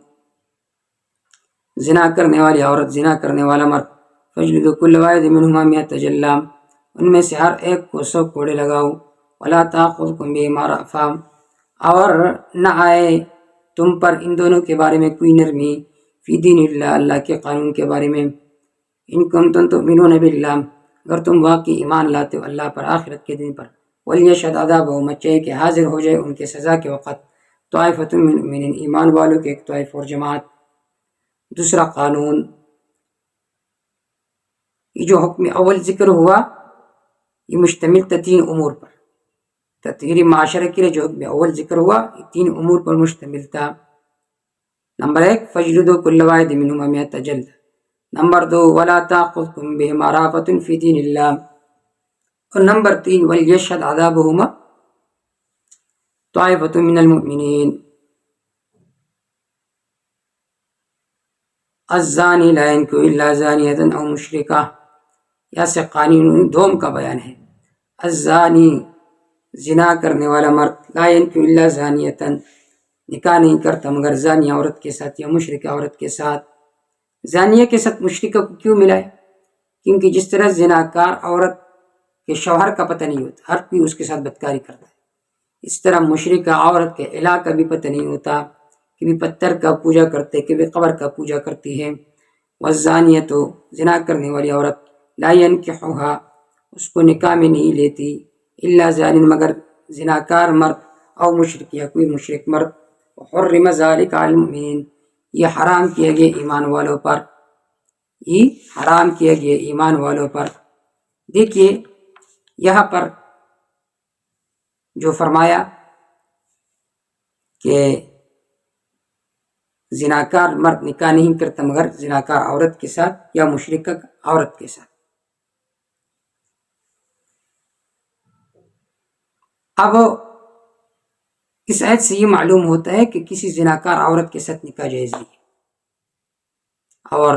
زنا کرنے والی عورت، زنا کرنے والا مرد، فاجلدوا کل واحد منہما مئۃ جلدہ، ان میں سے ہر ایک کو 100 کوڑے لگاؤ۔ ولا تأخذکم بہما رأفۃ، اور نہ آئے تم پر ان دونوں کے بارے میں کوئی نرمی، فی دین اللہ، اللہ کے قانون کے بارے میں، ان کنتم تؤمنون باللہ، اگر تم واقعی ایمان لاتے ہو اللہ پر، آخرت کے دن پر، ولیشہد عذابہما، چاہیے کہ حاضر ہو جائے ان کے سزا کے وقت، طائفۃ من المؤمنین، ایمان والوں کے ایک طائف اور جماعت۔ دوسرا قانون، یہ جو حکم اول ذکر ہوا یہ مشتمل تھا 3 امور پر، تطہیر معاشرہ کے لیے جو حکم اول ذکر ہوا یہ 3 امور پر مشتمل تھا۔ نمبر 1، فاجلدوا کل واحد منہما مئۃ جلدہ۔ نمبر 2، ولا تأخذکم بہما رأفۃ فی دین اللہ۔ اور نمبر 3، ولیشہد عذابہما طائفۃ من المؤمنین۔ الزانی لا ینکح الا زانیۃ او مشرکہ، یا سے قانون دوم کا بیان ہے۔ الزانی، زنا کرنے والا مرد، لا ینکح الا زانیۃ، نکاح نہیں کرتا مگر زانی عورت کے ساتھ یا مشرکہ عورت کے ساتھ۔ زانیہ کے ساتھ مشرکہ کو کیوں ملا ہے؟ کیونکہ جس طرح زناکار عورت کے شوہر کا پتہ نہیں ہوتا، ہر کوئی اس کے ساتھ بدکاری کرتا ہے، اس طرح مشرکہ عورت کے الہ کا بھی پتہ نہیں ہوتا، کبھی پتھر کا پوجا کرتے، کبھی قبر کا پوجا کرتی ہے۔ والزانیۃ، زنا کرنے والی عورت، لا ینکحھا، اس کو نکاح میں نہیں لیتی، الا زان، مگر زناکار مرد، او مشرک، یا کوئی مشرک مرد۔ وحرم ذلک علی المؤمنین، یہ حرام کیا گیا ایمان والوں پر، یہ حرام کیا گیا ایمان والوں پر۔ دیکھیے یہاں پر جو فرمایا کہ زناکار مرد نکاح نہیں کرتا مگر زناکار عورت کے ساتھ یا مشرکہ عورت کے ساتھ۔ اب اس آیت سے یہ معلوم ہوتا ہے کہ کسی زناکار عورت کے ساتھ نکاح جائز نہیں ہے۔ اور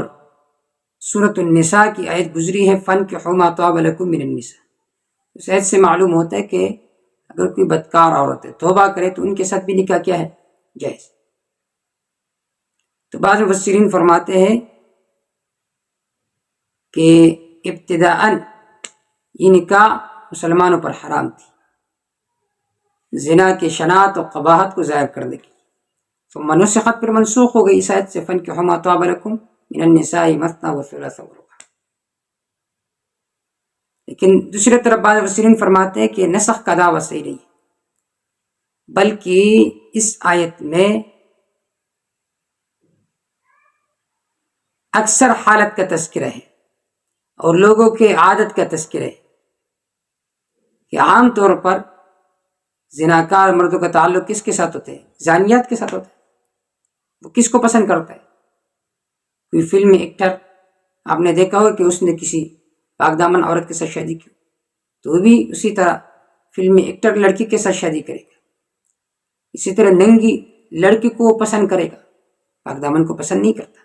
سورۃ النساء کی آیت گزری ہے فَانكِحُوا مَا طَابَ لَكُم مِّنَ النِّسَاء، اس آیت سے معلوم ہوتا ہے کہ اگر کوئی بدکار عورت ہے توبہ کرے تو ان کے ساتھ بھی نکاح کیا ہے؟ جائز۔ تو بعض مفسرین فرماتے ہیں کہ ابتداءً یہ نکاح مسلمانوں پر حرام تھی، زنا کے شناعت و قباحت کو ظاہر کرنے کی، ثم نسخت، پھر منسوخ ہو گئی اس آیت سے فَانكِحُوا مَا طَابَ لَكُم مِّنَ النِّسَاءِ مَثْنَىٰ وَثُلَاثَ وَرُبَاعَ۔ لیکن دوسری طرف بعض مفسرین فرماتے ہیں کہ نسخ کا دعویٰ صحیح نہیں ہے، بلکہ اس آیت میں اکثر حالت کا تذکرہ ہے اور لوگوں کے عادت کا تذکرہ ہے کہ عام طور پر زناکار مردوں کا تعلق کس کے ساتھ ہوتا ہے؟ زانیات کے ساتھ ہوتا ہے۔ وہ کس کو پسند کرتا ہے؟ کوئی فلم ایکٹر آپ نے دیکھا ہو کہ اس نے کسی پاک دامن عورت کے ساتھ شادی کی، تو وہ بھی اسی طرح فلم ایکٹر لڑکی کے ساتھ شادی کرے گا، اسی طرح ننگی لڑکی کو وہ پسند کرے گا، پاک دامن کو پسند نہیں کرتا۔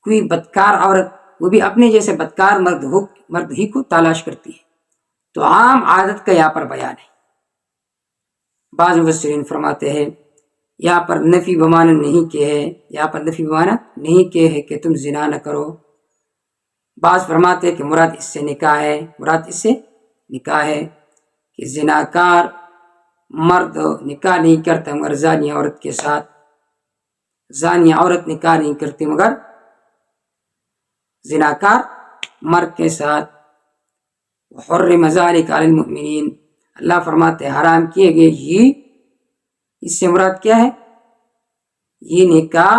کوئی بدکار عورت، وہ بھی اپنے جیسے بدکار مرد ہی کو تلاش کرتی ہے۔ تو عام عادت کا یہاں پر بیان ہے۔ بعض مفسرین فرماتے ہیں یہاں پر نفی بمانا نہیں کہ ہے، یہاں پر نفی بمانا نہیں کہ ہے کہ تم زنا نہ کرو۔ بعض فرماتے ہیں کہ مراد اس سے نکاح ہے، مراد اس سے نکاح ہے کہ زناکار مرد نکاح نہیں کرتا مگر زانیہ عورت کے ساتھ، زانیہ عورت نکاح نہیں کرتی مگر زناکار مرد کے ساتھ۔ وحرم ذلک علی المؤمنین، اللہ فرماتے ہیں حرام کیے گئے یہ، اس سے مراد کیا ہے؟ یہ نکاح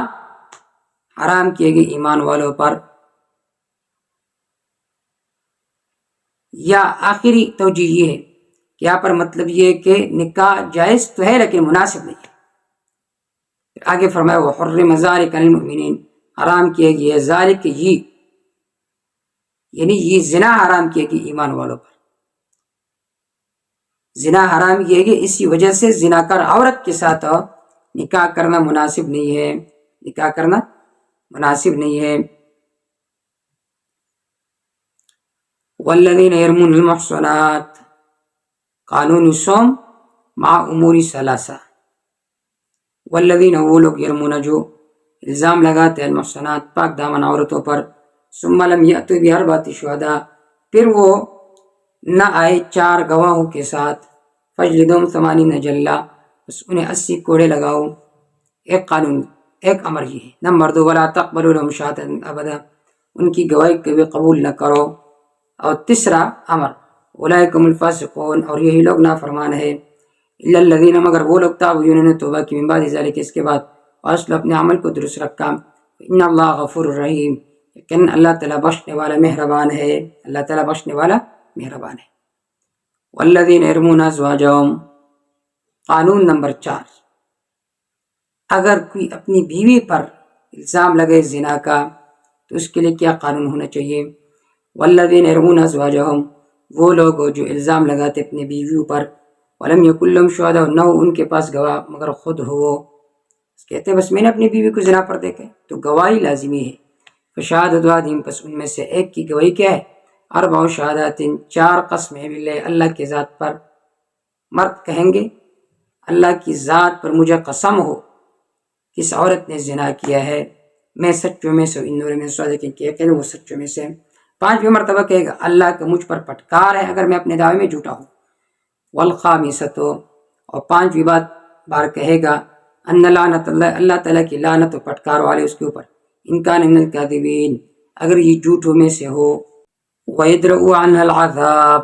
حرام کیے گئے ایمان والوں پر۔ یا آخری توجہ یہ ہے کہ یہاں پر مطلب یہ ہے کہ نکاح جائز تو ہے لیکن مناسب نہیں ہے۔ آگے فرمایا وحرم ذلک علی المؤمنین، حرام کیے گئے ذالک یہ، یعنی یہ زنا حرام کیے گئے ایمان والوں پر۔ زنا حرام کیے گئے اسی وجہ سے زناکار عورت کے ساتھ نکاح کرنا مناسب نہیں ہے، نکاح کرنا مناسب نہیں ہے۔ والذین یرمون المحصنات، قانون سوم مع امور ثلاثہ۔ والذین، وہ لوگ، یرمون جو الزام لگاتے ہیں، المحصنات پاک دامن عورتوں پر، ثم لم یأتوا باربعۃ شہداء، پھر وہ نہ آئے 4 گواہوں کے ساتھ، فجلدوہم 80 جلدہ، بس انہیں 80 کوڑے لگاؤ۔ ایک قانون، ایک امر یہ ہے۔ نمبر 2 ولا تقبلوا لهم شهادة ابدا، ان کی گواہی کبھی قبول نہ کرو۔ اور تیسرا امر اولئک هم الفاسقون، اور یہی لوگ نافرمان ہے، الا الذین، مگر وہ لوگ تابوا جنہوں نے توبہ کی، من بعد ذلک، اس کے بعد، واصلحوا، اپنے عمل کو درست رکھا، ان اللہ غفور الرحیم، لیکن اللہ تعالیٰ بخشنے والا مہربان ہے، اللہ تعالیٰ بخشنے والا مہربان ہے۔ والذین یرمون ازواجہم، قانون نمبر 4، اگر کوئی اپنی بیوی پر الزام لگے زنا کا تو اس کے لیے کیا قانون ہونا چاہیے؟ والذین یرمون ازواجہم، وہ لوگ جو الزام لگاتے اپنی بیویوں پر، ولم یکن لہم شہداء، نہ ہو ان کے پاس گواہ مگر خود ہو، کہتے ہیں بس میں نے اپنی بیوی کو زنا پر دیکھا، تو گواہی لازمی ہے۔ فشہادۃ احدہم، پس ان میں سے ایک کی گواہی کیا ہے؟ 4 شہادات، 4 قسمیں باللہ، اللہ کی ذات پر۔ مرد کہیں گے اللہ کی ذات پر مجھے قسم ہو کہ اس عورت نے زنا کیا ہے، میں سچوں میں سے ہوں، ان من الصادقین کہ یقین وہ سچوں میں سے ہیں۔ 5ویں مرتبہ کہے گا اللہ کا مجھ پر پھٹکار ہے اگر میں اپنے دعوے میں جھوٹا ہوں۔ والخامسۃ، اور 5ویں بار کہے گا ان لعنت اللہ، اللہ تعالیٰ کی لعنت و پھٹکار والے اس کے اوپر، ان کان من الکاذبین، اگر یہ جھوٹوں میں سے ہو۔ وَيَدْرَؤُ عَنْهَا الْعَذَابَ،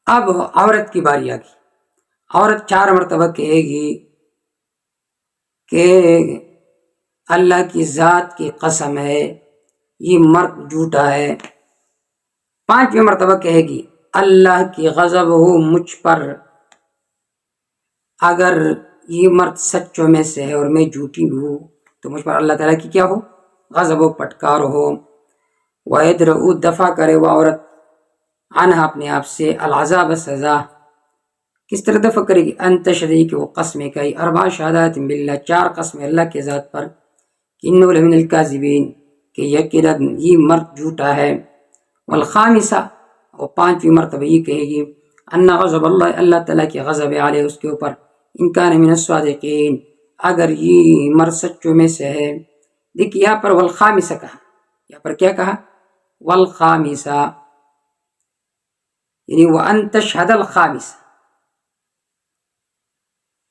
اب عورت کی باری آ گئی۔ عورت 4 مرتبہ کہے گی کہ اللہ کی ذات کی قسم ہے یہ مرد جھوٹا ہے۔ 5ویں مرتبہ کہے گی اللہ کی غضب ہو مجھ پر اگر یہ مرد سچوں میں سے ہے اور میں جھوٹی ہوں تو مجھ پر اللہ تعالیٰ کی کیا ہو، غضب و پھٹکار ہو۔ وَيَدْرَؤُ، دفع کرے وہ عورت، عنہا اپنے آپ سے، العذاب سزا، کس طرح دفع کرے گی، ان تشہدی کہ وہ قسمیں کہی، 4 شہادات باللہ، 4 قسمیں اللہ کے ذات پر، کہ انہ لمن الکاذبین کہ یقیناً یہ مرد جھوٹا ہے۔ والخامسہ، اور 5ویں مرتبہ یہ کہے گی ان غضب اللہ، اللہ تعالیٰ کی غضب علیہ اس کے اوپر، ان کان من الصادقین اگر یہ مرد سچوں میں سے ہے۔ دیکھیے یہاں پر والخامسہ کہا، یہاں پر کیا کہا، والخامسہ، یعنی وان تشہد الخامسہ،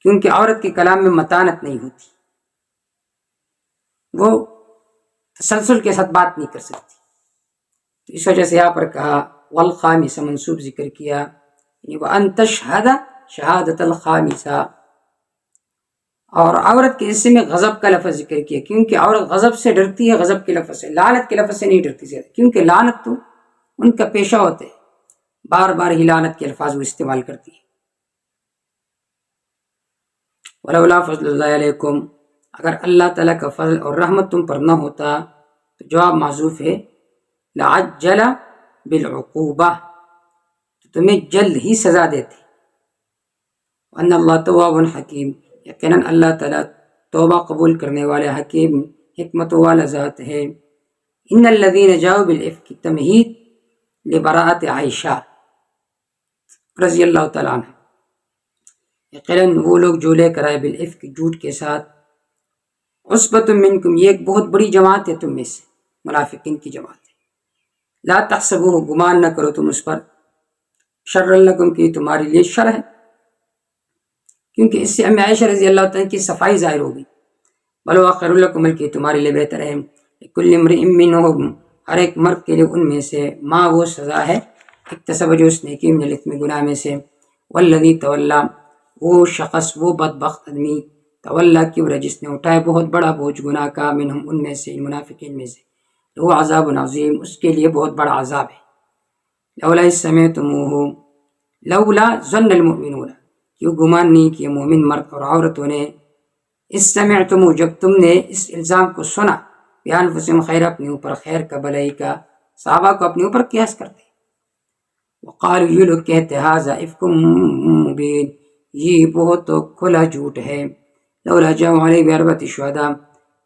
کیونکہ عورت کے کلام میں متانت نہیں ہوتی، وہ تسلسل کے ساتھ بات نہیں کر سکتی، تو اس وجہ سے یہاں پر کہا والخامسہ منصوب ذکر کیا، یعنی وان تشہد شہادت الخامسہ۔ اور عورت کے حصے میں غضب کا لفظ ذکر کیا، کیونکہ عورت غضب سے ڈرتی ہے، غضب کے لفظ سے، لعنت کے لفظ سے نہیں ڈرتی زیادہ، کیونکہ لعنت تو ان کا پیشہ ہوتا ہے، بار بار ہی لعنت کے الفاظ وہ استعمال کرتی ہے۔ ولولا فضل اللہ علیکم، اگر اللہ تعالیٰ کا فضل اور رحمت تم پر نہ ہوتا تو جواب محذوف ہے، لعجل بالعقوبہ، تو تمہیں جلد ہی سزا دیتے، وان اللہ تواب حکیم، یقیناً اللہ تعالیٰ توبہ قبول کرنے والے حکیم حکمت والا ذات ہے۔ ان الذین جاؤوا بالافک، تمہید لبراءت عائشہ رضی اللہ تعالیٰ عنہ، یقیناً وہ لوگ جو لے کر آئے بالافک جھوٹ کے ساتھ، عصبۃ منکم، یہ ایک بہت بڑی جماعت ہے تم میں سے، منافقین کی جماعت ہے، لا تحسبوہ، گمان نہ کرو تم اس پر، شر لکم، کہ تمہارے لیے شر ہے، کیونکہ اس سے امی عائشہ رضی اللہ تعالیٰ کی صفائی ظاہر ہو گئی، بل هو خیر لکم، بلکہ تمہارے لیے بہتر ہے، لکل امرئ منہم، ہر ایک مرد کے لیے ان میں سے، ما وہ سزا ہے، اکتسب جو اس نے کی، من الاثم گناہ میں سے، والذی تولا، وہ شخص، وہ بدبخت آدمی، تولا کی وجہ جس نے اٹھائے بہت بڑا بوجھ گناہ کا، منہم ان میں سے، ان منافقین میں سے، وہ عذاب عظیم، اس کے لیے بہت بڑا عذاب ہے۔ لولا اذ سمعتموہ، لولا ظن المؤمنون، کیوں گمان نہیں کیا مومن مرد اور عورتوں نے، اذ سمعتموہ، جب تم نے اس الزام کو سنا، بانفسہم خیر، اپنے اوپر خیر کا، بھلائی کا، صحابہ کو اپنے اوپر قیاس کرتے، وقالوا، یہ لوگ کہتے، ھذا افک مبین، یہ بہت کھلا جھوٹ ہے، لولا جاءوا علیہ باربعۃ شہداء،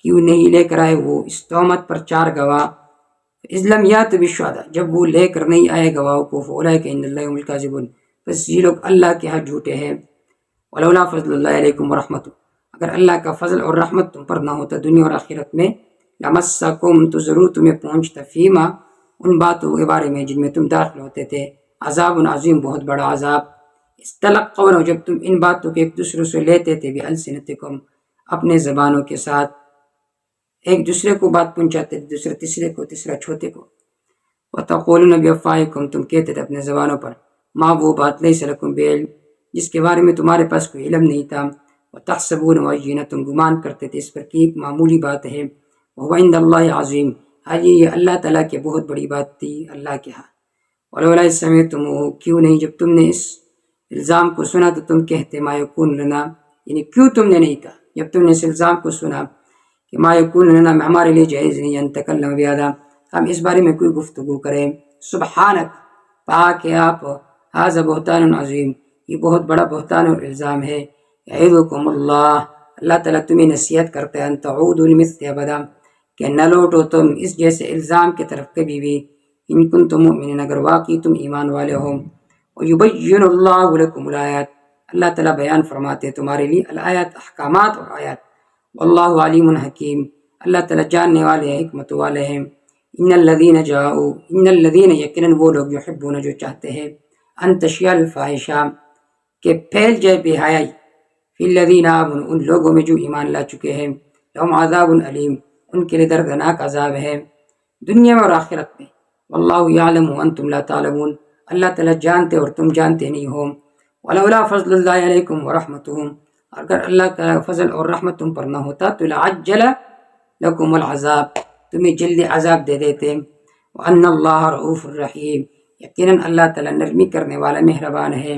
کیوں نہیں لے کر آئے وہ اس تہمت پر 4 گواہ، اذ لم یأتوا بالشہداء، جب وہ لے کر نہیں آئے گواہوں کو، فاولئک عند اللہ هم الکاذبون، بس یہ لوگ اللہ کے ہاں جھوٹے ہیں۔ ولولا فضل اللہ علیکم ورحمتہ، اگر اللہ کا فضل اور رحمت تم پر نہ ہوتا دنیا اور آخرت میں، لمسکم، تو ضرور تمہیں پہنچتا، فیما، ان باتوں کے بارے میں جن میں تم داخل ہوتے تھے، عذاب عظیم، بہت بڑا عذاب، استلقون، جب تم ان باتوں کے ایک دوسرے سے لیتے تھے، بألسنتکم، اپنے زبانوں کے ساتھ، ایک دوسرے کو بات پہنچاتے تھے، دوسرے تیسرے کو، تیسرا چوتھے کو، وتقولون بافواہکم، تم کہتے تھے اپنے زبانوں پر، ما وہ بات، لیس لکم بعلم، جس کے بارے میں تمہارے پاس کوئی علم نہیں تھا، وتحسبون وجینا، تم گمان کرتے تھے اس پر کہ ایک معمولی بات ہے، وهو عند اللہ عظیم، حال یہ اللہ تعالیٰ کی بہت بڑی بات تھی اللہ کے ہاں۔ ولولا اذ سمعتموہ، کیوں نہیں جب تم نے اس الزام کو سنا تو تم کہتے، ما یکون لنا، یعنی کیوں تم نے نہیں کہا جب تم نے اس الزام کو سنا کہ ما یکون لنا، ہمارے لیے جائز نہیں، ان نتکلم بہذا، ہم اس بارے میں کوئی گفتگو کریں، سبحانک، پاک ہے آپ، ھذا بہتان عظیم، یہ بہت بڑا بہتان اور الزام ہے، یعظکم اللہ، اللہ تعالیٰ تمہیں نصیحت کرتا ہے، ان تعودوا لمثلہ ابدا، کہ نہ لوٹو تم اس جیسے الزام کی طرف کبھی بھی، ان کنتم مؤمنین، اگر واقعی تم ایمان والے ہو، ویبین اللہ لکم الآیات، اللہ تعالیٰ بیان فرماتے تمہارے لیے الآیات، احکامات اور آیات، واللہ علیم حکیم، اللہ تعالیٰ جاننے والے ہیں، حکمت والے ہیں۔ ان الذین یقیناً وہ لوگ یحبون جو چاہتے ہیں ان تشیع الفاحشہ کہ پھیل جائے بے حیائی، فی الذین آمنوا ان لوگوں میں جو ایمان لا چکے ہیں، لہم عذاب علیم ان کے لیے دردناک عذاب ہے دنیا میں اور آخرت میں۔ واللہ یعلم وانتم لا تعلمون اللہ تعالیٰ جانتے اور تم جانتے نہیں ہو۔ ولولا فضل اللہ علیکم ورحمتہ اگر اللہ کا فضل اور رحمت تم پر نہ ہوتا تو لعجل لکم العذاب تمہیں جلدی عذاب دے دیتے۔ وان اللہ رؤوف الرحیم یقیناً اللہ تعالیٰ نرمی کرنے والا مہربان ہے۔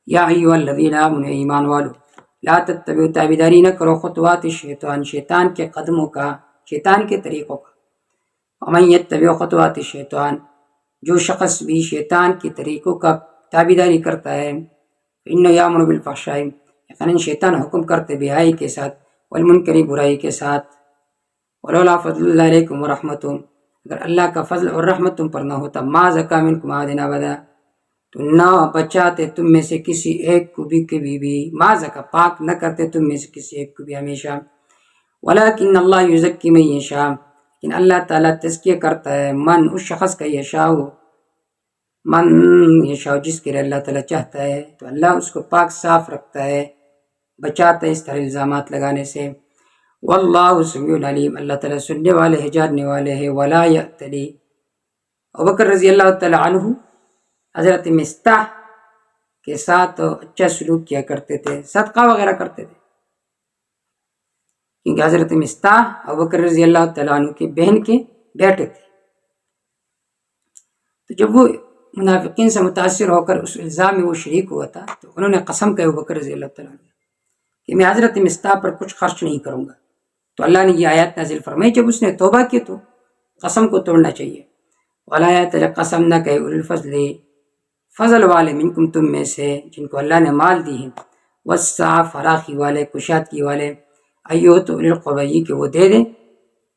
یا ایھا الذین آمنوا ایمان والو لا تتبعوا تابعداری نہ کرو خطوات الشیطان شیطان کے قدموں کا، شیطان کے طریقوں کا۔ ومن یتبع خطوات الشیطان جو شخص بھی شیطان کے طریقوں کا تابعداری کرتا ہے، انه یامر بالفحشاء یقیناً شیطان حکم کرتے بے حیائی کے ساتھ، والمنکر برائی کے ساتھ۔ ولولا فضل اللہ علیکم ورحمتہ اگر اللہ کا فضل اور رحمت تم پر نہ ہوتا، ما زکا منکم احد ابدا تو نہ بچاتے تم میں سے کسی ایک کو بھی کبھی بھی، ما زکا پاک نہ کرتے تم میں سے کسی ایک کو بھی ہمیشہ۔ ولکن اللہ یزکی من یشاء لیکن اللہ تعالیٰ تزکیہ کرتا ہے من اس شخص کا یشاء من یشاء جس کے لیے اللہ تعالیٰ چاہتا ہے، تو اللہ اس کو پاک صاف رکھتا ہے، بچاتا ہے اس طرح الزامات لگانے سے۔ واللہ سمیع علیم اللہ تعالیٰ سننے والے ہے، جاننے والے ہے۔ ولا یأتلی ابوبکر رضی اللہ تعالیٰ عنہ حضرت مستح کے ساتھ اچھا سلوک کیا کرتے تھے، صدقہ وغیرہ کرتے تھے، کیونکہ حضرت مستح ابوبکر رضی اللہ تعالیٰ عنہ کی بہن کے بیٹے تھے۔ تو جب وہ منافقین سے متاثر ہو کر اس الزام میں وہ شریک ہوا تھا تو انہوں نے قسم کہی ابوبکر رضی اللہ تعالیٰ عنہ کہ میں حضرت مستح پر کچھ خرچ نہیں کروں گا۔ تو اللہ نے یہ آیات نازل فرمائی جب اس نے توبہ کی تو قسم کو توڑنا چاہیے۔ ولا یأتل قسم نہ کہے اولو الفضل فضل والے منکم تم میں سے جن کو اللہ نے مال دی ہے، والسعہ فراخی والے، کشادگی والے، ایو تو اولی القربہ یہ کہ وہ دے دیں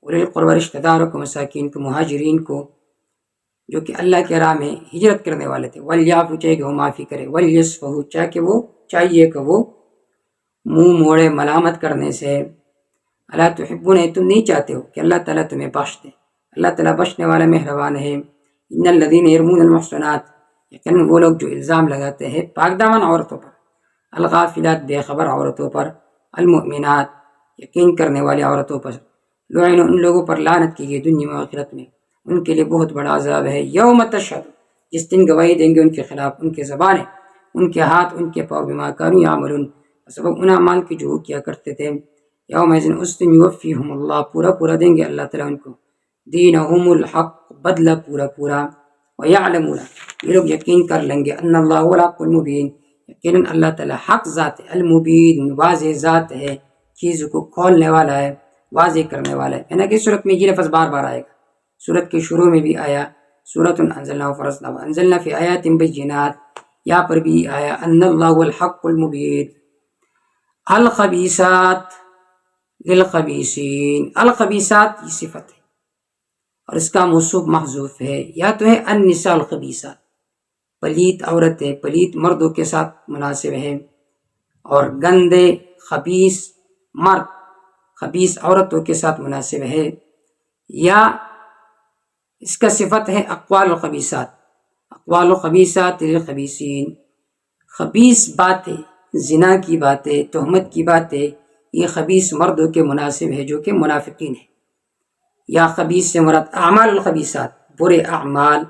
اولی القربہ رشتہ داروں کو، مساکین کو، مہاجرین کو جو کہ اللہ کے راہ میں ہجرت کرنے والے تھے، ولیعفو چاہیے کہ وہ معافی کرے، ولیصفحوا چاہیے کہ وہ منہ موڑے ملامت کرنے سے۔ الا تحبون تم نہیں چاہتے ہو کہ اللہ تعالیٰ تمہیں بخش دے، اللہ تعالیٰ بخشنے والا مہربان ہے۔ ان الذین یرمون المحصنات یقیناً وہ لوگ جو الزام لگاتے ہیں پاک دامن عورتوں پر، الغافلات بے خبر عورتوں پر، المؤمنات یقین کرنے والی عورتوں پر، لعنوا ان لوگوں پر لعنت کی گئی دنیا میں و آخرت میں، ان کے لیے بہت بڑا عذاب ہے۔ یوم تشہد جس دن گواہی دیں گے ان کے خلاف ان کے زبانیں، ان کے ہاتھ، ان کے پاؤں، بما کانوا یعملون سبب ان اعمال کی جو وہ کیا کرتے تھے۔ یومئذ اس دن یوفیہم اللہ پورا دیں گے اللہ تعالیٰ ان کو، دینہم الحق بدلہ پورا، ویعلمون یہ لوگ یقین کر لیں گے ان اللہ هو الحق المبین یقیناً اللہ تعالیٰ حق ذات ہے، المبین واضح ذات ہے، چیز کو کھولنے والا ہے، واضح کرنے والا ہے۔ یعنی کہ سورت میں یہ لفظ بار بار آئے گا، سورت کے شروع میں بھی آیا سورۃ انزلناہ فرضناہ انزلنا فی آیات بینات، یہاں پر بھی آیا ان اللہ هو الحق المبین۔ الخبیثات للخبیثین الخبیثات یہ صفت ہے اور اس کا موصوف محذوف ہے، یا تو ہے النساء الخبیثات پلیت عورتیں پلیت مردوں کے ساتھ مناسب ہیں، اور گندے خبیث مرد خبیث عورتوں کے ساتھ مناسب ہے، یا اس کا صفت ہے اقوال الخبیثات للخبیثین خبیث باتیں، زنا کی باتیں، تہمت کی باتیں یہ خبیث مردوں کے مناسب ہے جو کہ منافقین ہیں، یا خبیث سے مراد اعمال الخبیثات برے اعمال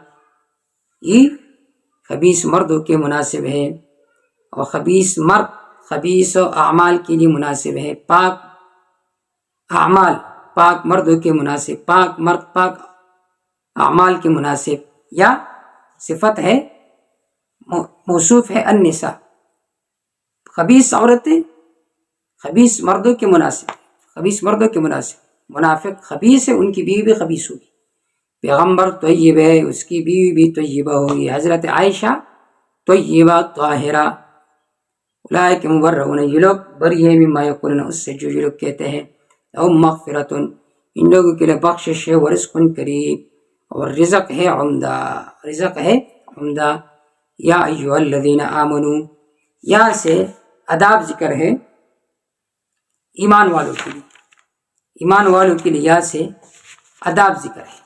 یہ خبیث مردوں کے مناسب ہے، اور خبیث مرد خبیث و اعمال کے لیے مناسب ہے، پاک اعمال پاک مردوں کے مناسب، پاک مرد پاک اعمال کے مناسب، یا صفت ہے موصوف ہے النساء خبیث عورتیں خبیث مردوں کے مناسب، منافق خبیث ہے ان کی بیوی بھی خبیث ہوگی، پیغمبر طیب ہے اس کی بیوی بھی طیبہ ہوگی، حضرت عائشہ طیبہ طاہرہ، اولئک مبرؤون یہ لوگ بری ہیں مما یقولون اس سے جو یہ لوگ کہتے ہیں، لہم مغفرۃ ان لوگوں کے لیے بخشش ہے، ورزق کریم اور رزق ہے عمدہ۔ یا ایھا الذین آمنوا یہاں سے آداب ذکر ہے ایمان والوں کے لیے، ایمان والوں کے لیے یہاں سے آداب ذکر ہے،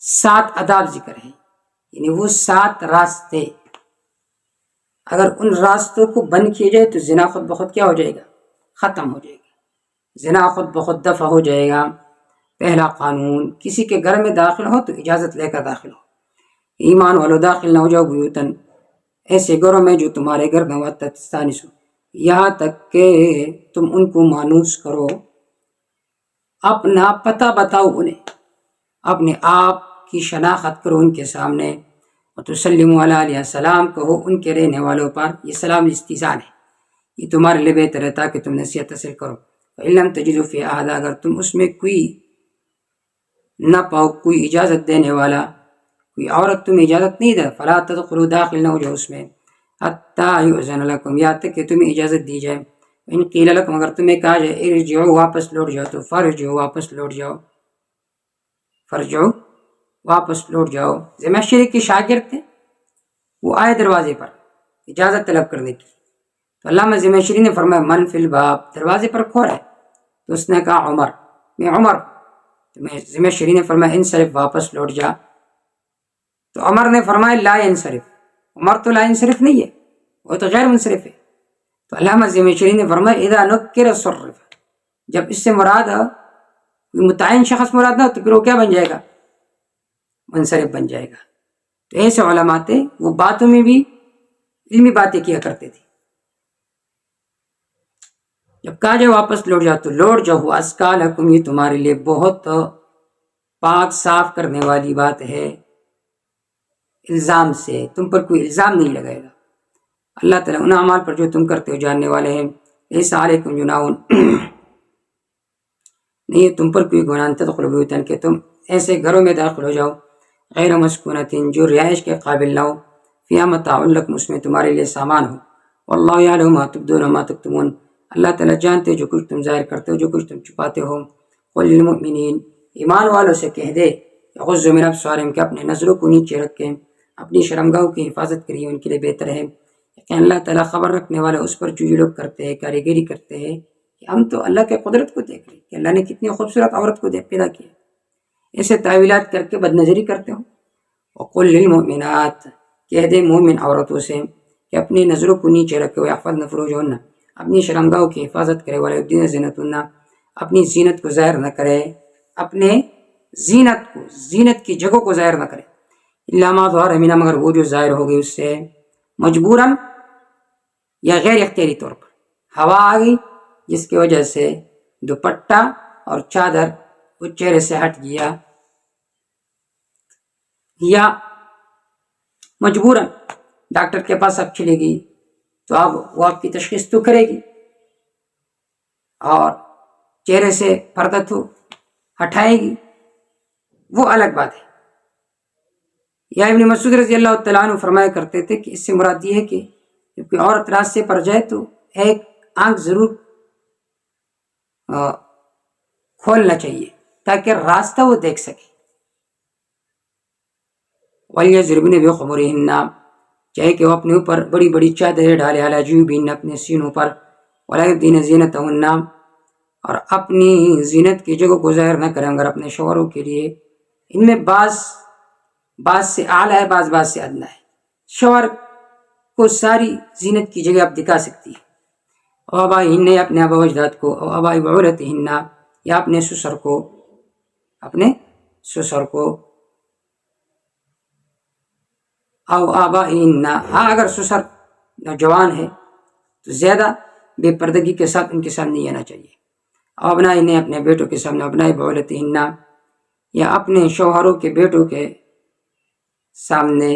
7 آداب ذکر ہے، یعنی وہ 7 راستے، اگر ان راستوں کو بند کیے جائے تو زنا خود بخود کیا ہو جائے گا؟ ختم ہو جائے گا، زنا خود بخود دفع ہو جائے گا۔ پہلا قانون، کسی کے گھر میں داخل ہو تو اجازت لے کر داخل ہو۔ ایمان والو داخل نہ ہو جاؤ بیوتن، ایسے گھروں میں جو تمہارے گھر میں تستانس ہو، یہاں تک کہ تم ان کو مانوس کرو، اپنا پتہ بتاؤ انہیں، اپنے آپ کی شناخت کرو ان کے سامنے، اور تسلموا علیہ السلام کہو ان کے رہنے والوں پر۔ یہ سلام الاستئذان ہے، یہ تمہارے لیے بہتر ہے تاکہ تم نصیحت حاصل کرو۔ فإن لم تجدوا فی احدا، اگر تم اس میں کوئی نہ پاؤ، کوئی اجازت دینے والا، کوئی عورت تمہیں اجازت نہیں دے، فلا تدخلوا، داخل نہ ہو جاؤ اس میں، حتی یؤذن لکم، یہاں تک کہ تمہیں اجازت دی جائے۔ ان قیل لکم، اگر تمہیں کہا جائے ارجعوا، واپس لوٹ جاؤ، تو فرجعوا، واپس لوٹ جاؤ، فرجعوا، واپس لوٹ جاؤ۔ زمخشری کے شاگرد تھے، وہ آئے دروازے پر اجازت طلب کرنے کی، تو علامہ زمخشری نے فرمایا من فی الباب، دروازے پر کون ہے؟ تو اس نے کہا عمر، میں عمر۔ تو زمخشری نے فرمایا انصرف، واپس لوٹ جا۔ تو عمر نے فرمایا لا انصرف، عمر تو لا انصرف نہیں ہے، وہ تو غیر منصرف ہے۔ تو علامہ زمخشری نے فرمایا اذا نکر صرف، جب اس سے مراد کوئی متعین شخص مراد نہ ہو تو پھر وہ کیا بن جائے گا؟ منصرف بن جائے گا۔ تو ایسے علماء تھے، وہ باتوں میں بھی علمی باتیں کیا کرتے تھے۔ جب کہا جائے واپس لوٹ جاؤ تو لوٹ جاؤ، ازکا لکم، یہ تمہارے لیے بہت پاک صاف کرنے والی بات ہے، الزام سے، تم پر کوئی الزام نہیں لگائے گا۔ اللہ تعالیٰ ان اعمال پر جو تم کرتے ہو جاننے والے ہیں۔ لیسا علیکم جناح، نہیں ہے تم پر کوئی گناہ، ان تدخلوا بیوتا، کہ تم ایسے گھروں میں داخل ہو جاؤ، غیر مسکونۃ، جو رہائش کے قابل نہ ہو، فیہا متاع لکم، اس میں تمہارے لیے سامان ہو، واللہ یعلم ما تبدون وما تکتمون، اللہ تعالیٰ جانتے جو کچھ تم ظاہر کرتے ہو، جو کچھ تم چھپاتے ہو۔ قل للمؤمنین، ایمان والوں سے کہہ دے، یغضوا من ابصارہم، کہ اپنے نظروں کو نیچے رکھیں، اپنی شرمگاہوں کی حفاظت کریے، ان کے لیے بہتر ہے۔ کہ اللہ تعالیٰ خبر رکھنے والا اس پر جو یہ لوگ کرتے ہیں، کاریگری کرتے ہیں، کہ ہم تو اللہ کے قدرت کو دیکھ رہے ہیں کہ اللہ نے کتنی خوبصورت عورت کو پیدا کیا، ایسے تعویلات کر کے بد نظری کرتے ہو۔ وقل للمؤمنات، کہہ دے مومن عورتوں سے کہ اپنی نظروں کو نیچے رکھے، ویحفظن فروجہن، اپنی شرمگاہوں کی حفاظت کرے، ولیبدین زینتہن، اپنی زینت کو ظاہر نہ کرے، اپنے زینت کو، زینت کی جگہوں کو ظاہر نہ کرے، الا ما ظہر منہا، مگر وہ جو ظاہر ہو گئی اس سے، مجبوراً یا غیر اختیاری طور پر، ہوا آ گئی جس کی وجہ سے دوپٹہ اور چادر وہ چہرے سے ہٹ گیا، یا مجبوراً ڈاکٹر کے پاس اب چلے گئی تو اب وہ آپ کی تشخیص تو کرے گی، اور چہرے سے پردہ تو ہٹائے گی، وہ الگ بات ہے۔ یا ابن مسعود رضی اللہ تعالیٰ عنہ فرمایا کرتے تھے کہ اس سے مراد یہ ہے کہ جب کوئی عورت راستے پر جائے تو ایک آنکھ ضرور کھولنا چاہیے تاکہ راستہ وہ دیکھ سکے۔ وَلْيَضْرِبْنَ بِخُمُرِهِنَّ، چاہے کہ وہ اپنے اوپر بڑی بڑی چادریں ڈالے، عَلَىٰ جُیوبِهِنَّ، اپنے سینوں پر، وَلَا يُبْدِينَ زِینَتَهُنَّ، اور اپنی زینت کی جگہ کو ظاہر نہ کریں، مگر اپنے شوہروں کے لیے۔ ان میں بعض سے اعلیٰ ہے، بعض سے ادنا ہے۔ شوہر کو ساری زینت کی جگہ آپ دکھا سکتی ہے، او آبائہن، یا اپنے آبا و اجداد کو، او آبائی بعولتہن، یا اپنے سسر کو، او آبائہن، ہاں اگر سسر نوجوان ہے تو زیادہ بے پردگی کے ساتھ ان کے سامنے نہیں آنا چاہیے۔ او ابنائہن، اپنے بیٹوں کے سامنے، ابنائی بعولتہن، یا اپنے شوہروں کے بیٹوں کے سامنے،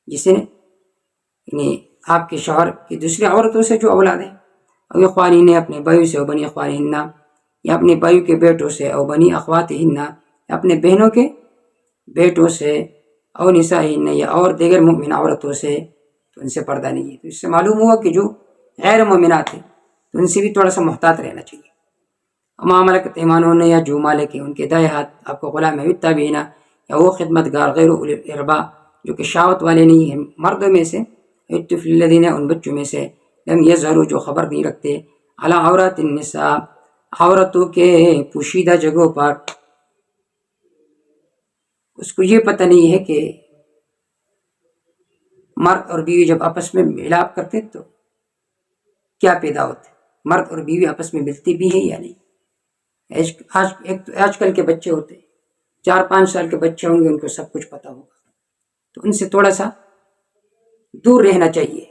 جسے یعنی آپ کے شوہر کی دوسری عورتوں سے جو اولاد ہیں، او اخوانہن، اپنے بھائیوں سے، او بنی اخوانہن، یا اپنے بھائیوں کے بیٹوں سے، او بنی اخواتہن، یا اپنے بہنوں کے بیٹوں سے، او نسائہن، یا اور دیگر مومن عورتوں سے، تو ان سے پردہ نہیں ہے۔ تو اس سے معلوم ہوا کہ جو غیر مومنات ہیں تو ان سے بھی تھوڑا سا محتاط رہنا چاہیے۔ وما ملکت ایمانہن، یا جو مالک ہیں ان کے دائیں ہاتھ آپ کو غلام ہے، والتابعین، یا وہ خدمت گار غیر اولی الاربا، جو کہ شہوت والے نہیں ہیں مردوں میں سے، الطفل الذین، ان بچوں میں سے، لم یظہروا، جو خبر نہیں رکھتے، علی عورات النساء، عورتوں کے پوشیدہ جگہوں پر اس کو یہ پتہ نہیں ہے کہ مرد اور بیوی جب آپس میں ملاپ کرتے تو کیا پیدا ہوتے، مرد اور بیوی آپس میں ملتی بھی ہیں یا نہیں۔ آج کل کے بچے ہوتے 4-5 سال کے بچے ہوں گے، ان کو سب کچھ پتا ہوگا، تو ان سے تھوڑا سا دور رہنا چاہیے۔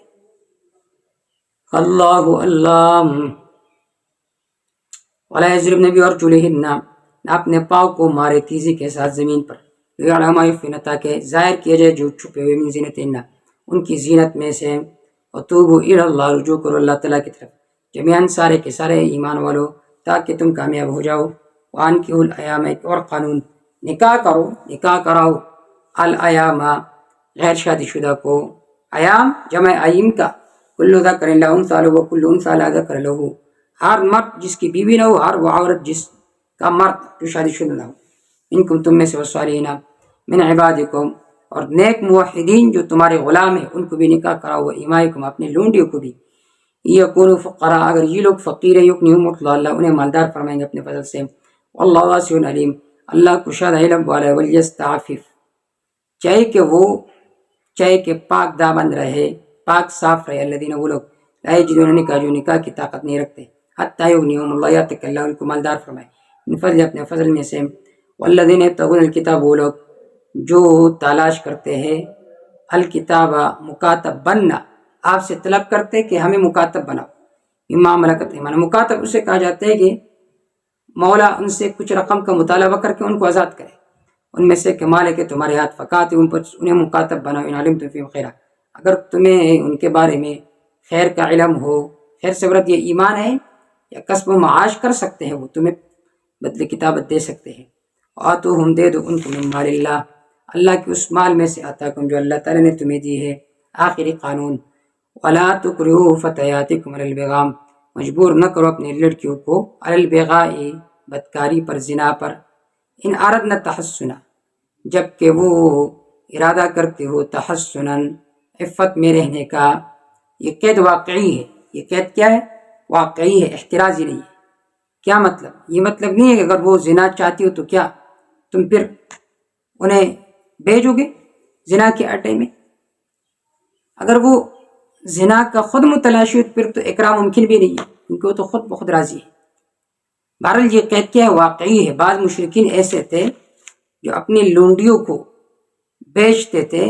اللہ اللہ ولا یضربن بارجلہن، اپنے پاؤں کو مارے تیزی کے ساتھ زمین پر، لیعلم ما یخفین، تاکہ ظاہر کیا جائے جو چھپے ہوئے من زینتہن، ان کی زینت میں سے۔ وتوبوا الی اللہ، رجوع کرو اللہ تعالیٰ کی طرف، جمیعاً سارے کے سارے ایمان والو، تاکہ تم کامیاب ہو جاؤ۔ وانکحوا الایام، ایک اور قانون، نکاح کرو، نکاح کراؤ، الایام غیر شادی شدہ کو، ایام جمع ایم کا، کل ذکر لا انثی لہ وکل انثی لا ذکر لہ، ہر مرد جس کی بیوی نہ ہو، ہر وہ عورت جس کا مرد جو شادی شدہ نہ ہو، منکم تم میں سے، والصالحین من عبادکم، اور نیک موحدین جو تمہارے غلام ہیں ان کو بھی نکاح کراؤ، و امائکم، اپنے لونڈیوں کو بھی، یکونوا فقراء، اگر یہ لوگ فقیر ہیں، یغنیہم اللہ، اللہ انہیں مالدار فرمائیں گے اپنے فضل سے، واللہ واسع علیم، اللہ کشاد علم والا ہے، ولیستعفف، چاہے کہ پاک دامن رہے، پاک صاف رہے، الذین، وہ لوگ، لا یجدون نکاح، جو نکاح کی طاقت نہیں رکھتے، حتی یغنیہم اللہ، یا تک اللہ ان کو مالدار فرمائے، من فضل، اپنے فضل میں سے، والذین یبتغون الکتاب، وہ لوگ جو تلاش کرتے ہیں الکتاب، مکاتب بننا، آپ سے طلب کرتے کہ ہمیں مکاتب بناؤ، مما ملکت ایمانہم، مکاتب اسے کہا جاتا ہے کہ مولا ان سے کچھ رقم کا مطالبہ کر کے ان کو آزاد کرے، ان میں سے کہ مالک ہے تمہارے ہاتھ، فکاتب، ان پر انہیں مکاتب بناؤ، ان علمتم فیہم خیرا، اگر تمہیں ان کے بارے میں خیر کا علم ہو، خیر سے مراد یہ ایمان ہے یا کسب و معاش کر سکتے ہیں، وہ تمہیں بدلے کتابت دے سکتے ہیں، آتوہم، دے دو ان کو، من مال اللہ، اللہ کے اس مال میں سے، آتاکم، جو اللہ تعالیٰ نے تمہیں دی ہے، آخری قانون، ولا تکرہوا فتیاتکم علی البغاء، مجبور نہ کرو اپنی لڑکیوں کو، علی البغاء، بدکاری پر، زنا پر، ان اردنا تحسنا، جب کہ وہ ارادہ کرتے ہو، تحسنا، عفت میں رہنے کا، یہ قید واقعی ہے، یہ قید کیا ہے؟ واقعی ہے، احترازی نہیں ہے۔ کیا مطلب؟ یہ مطلب نہیں ہے کہ اگر وہ زنا چاہتی ہو تو کیا تم پھر انہیں بھیجو گے زنا کے اٹے میں؟ اگر وہ زنا کا خود متلاشی ہو پھر تو اقرار ممکن بھی نہیں ہے، کیونکہ وہ تو خود بخود راضی ہے۔ بہرحال یہ قید کیا ہے؟ واقعی ہے۔ بعض مشرکین ایسے تھے جو اپنی لونڈیوں کو بیچتے تھے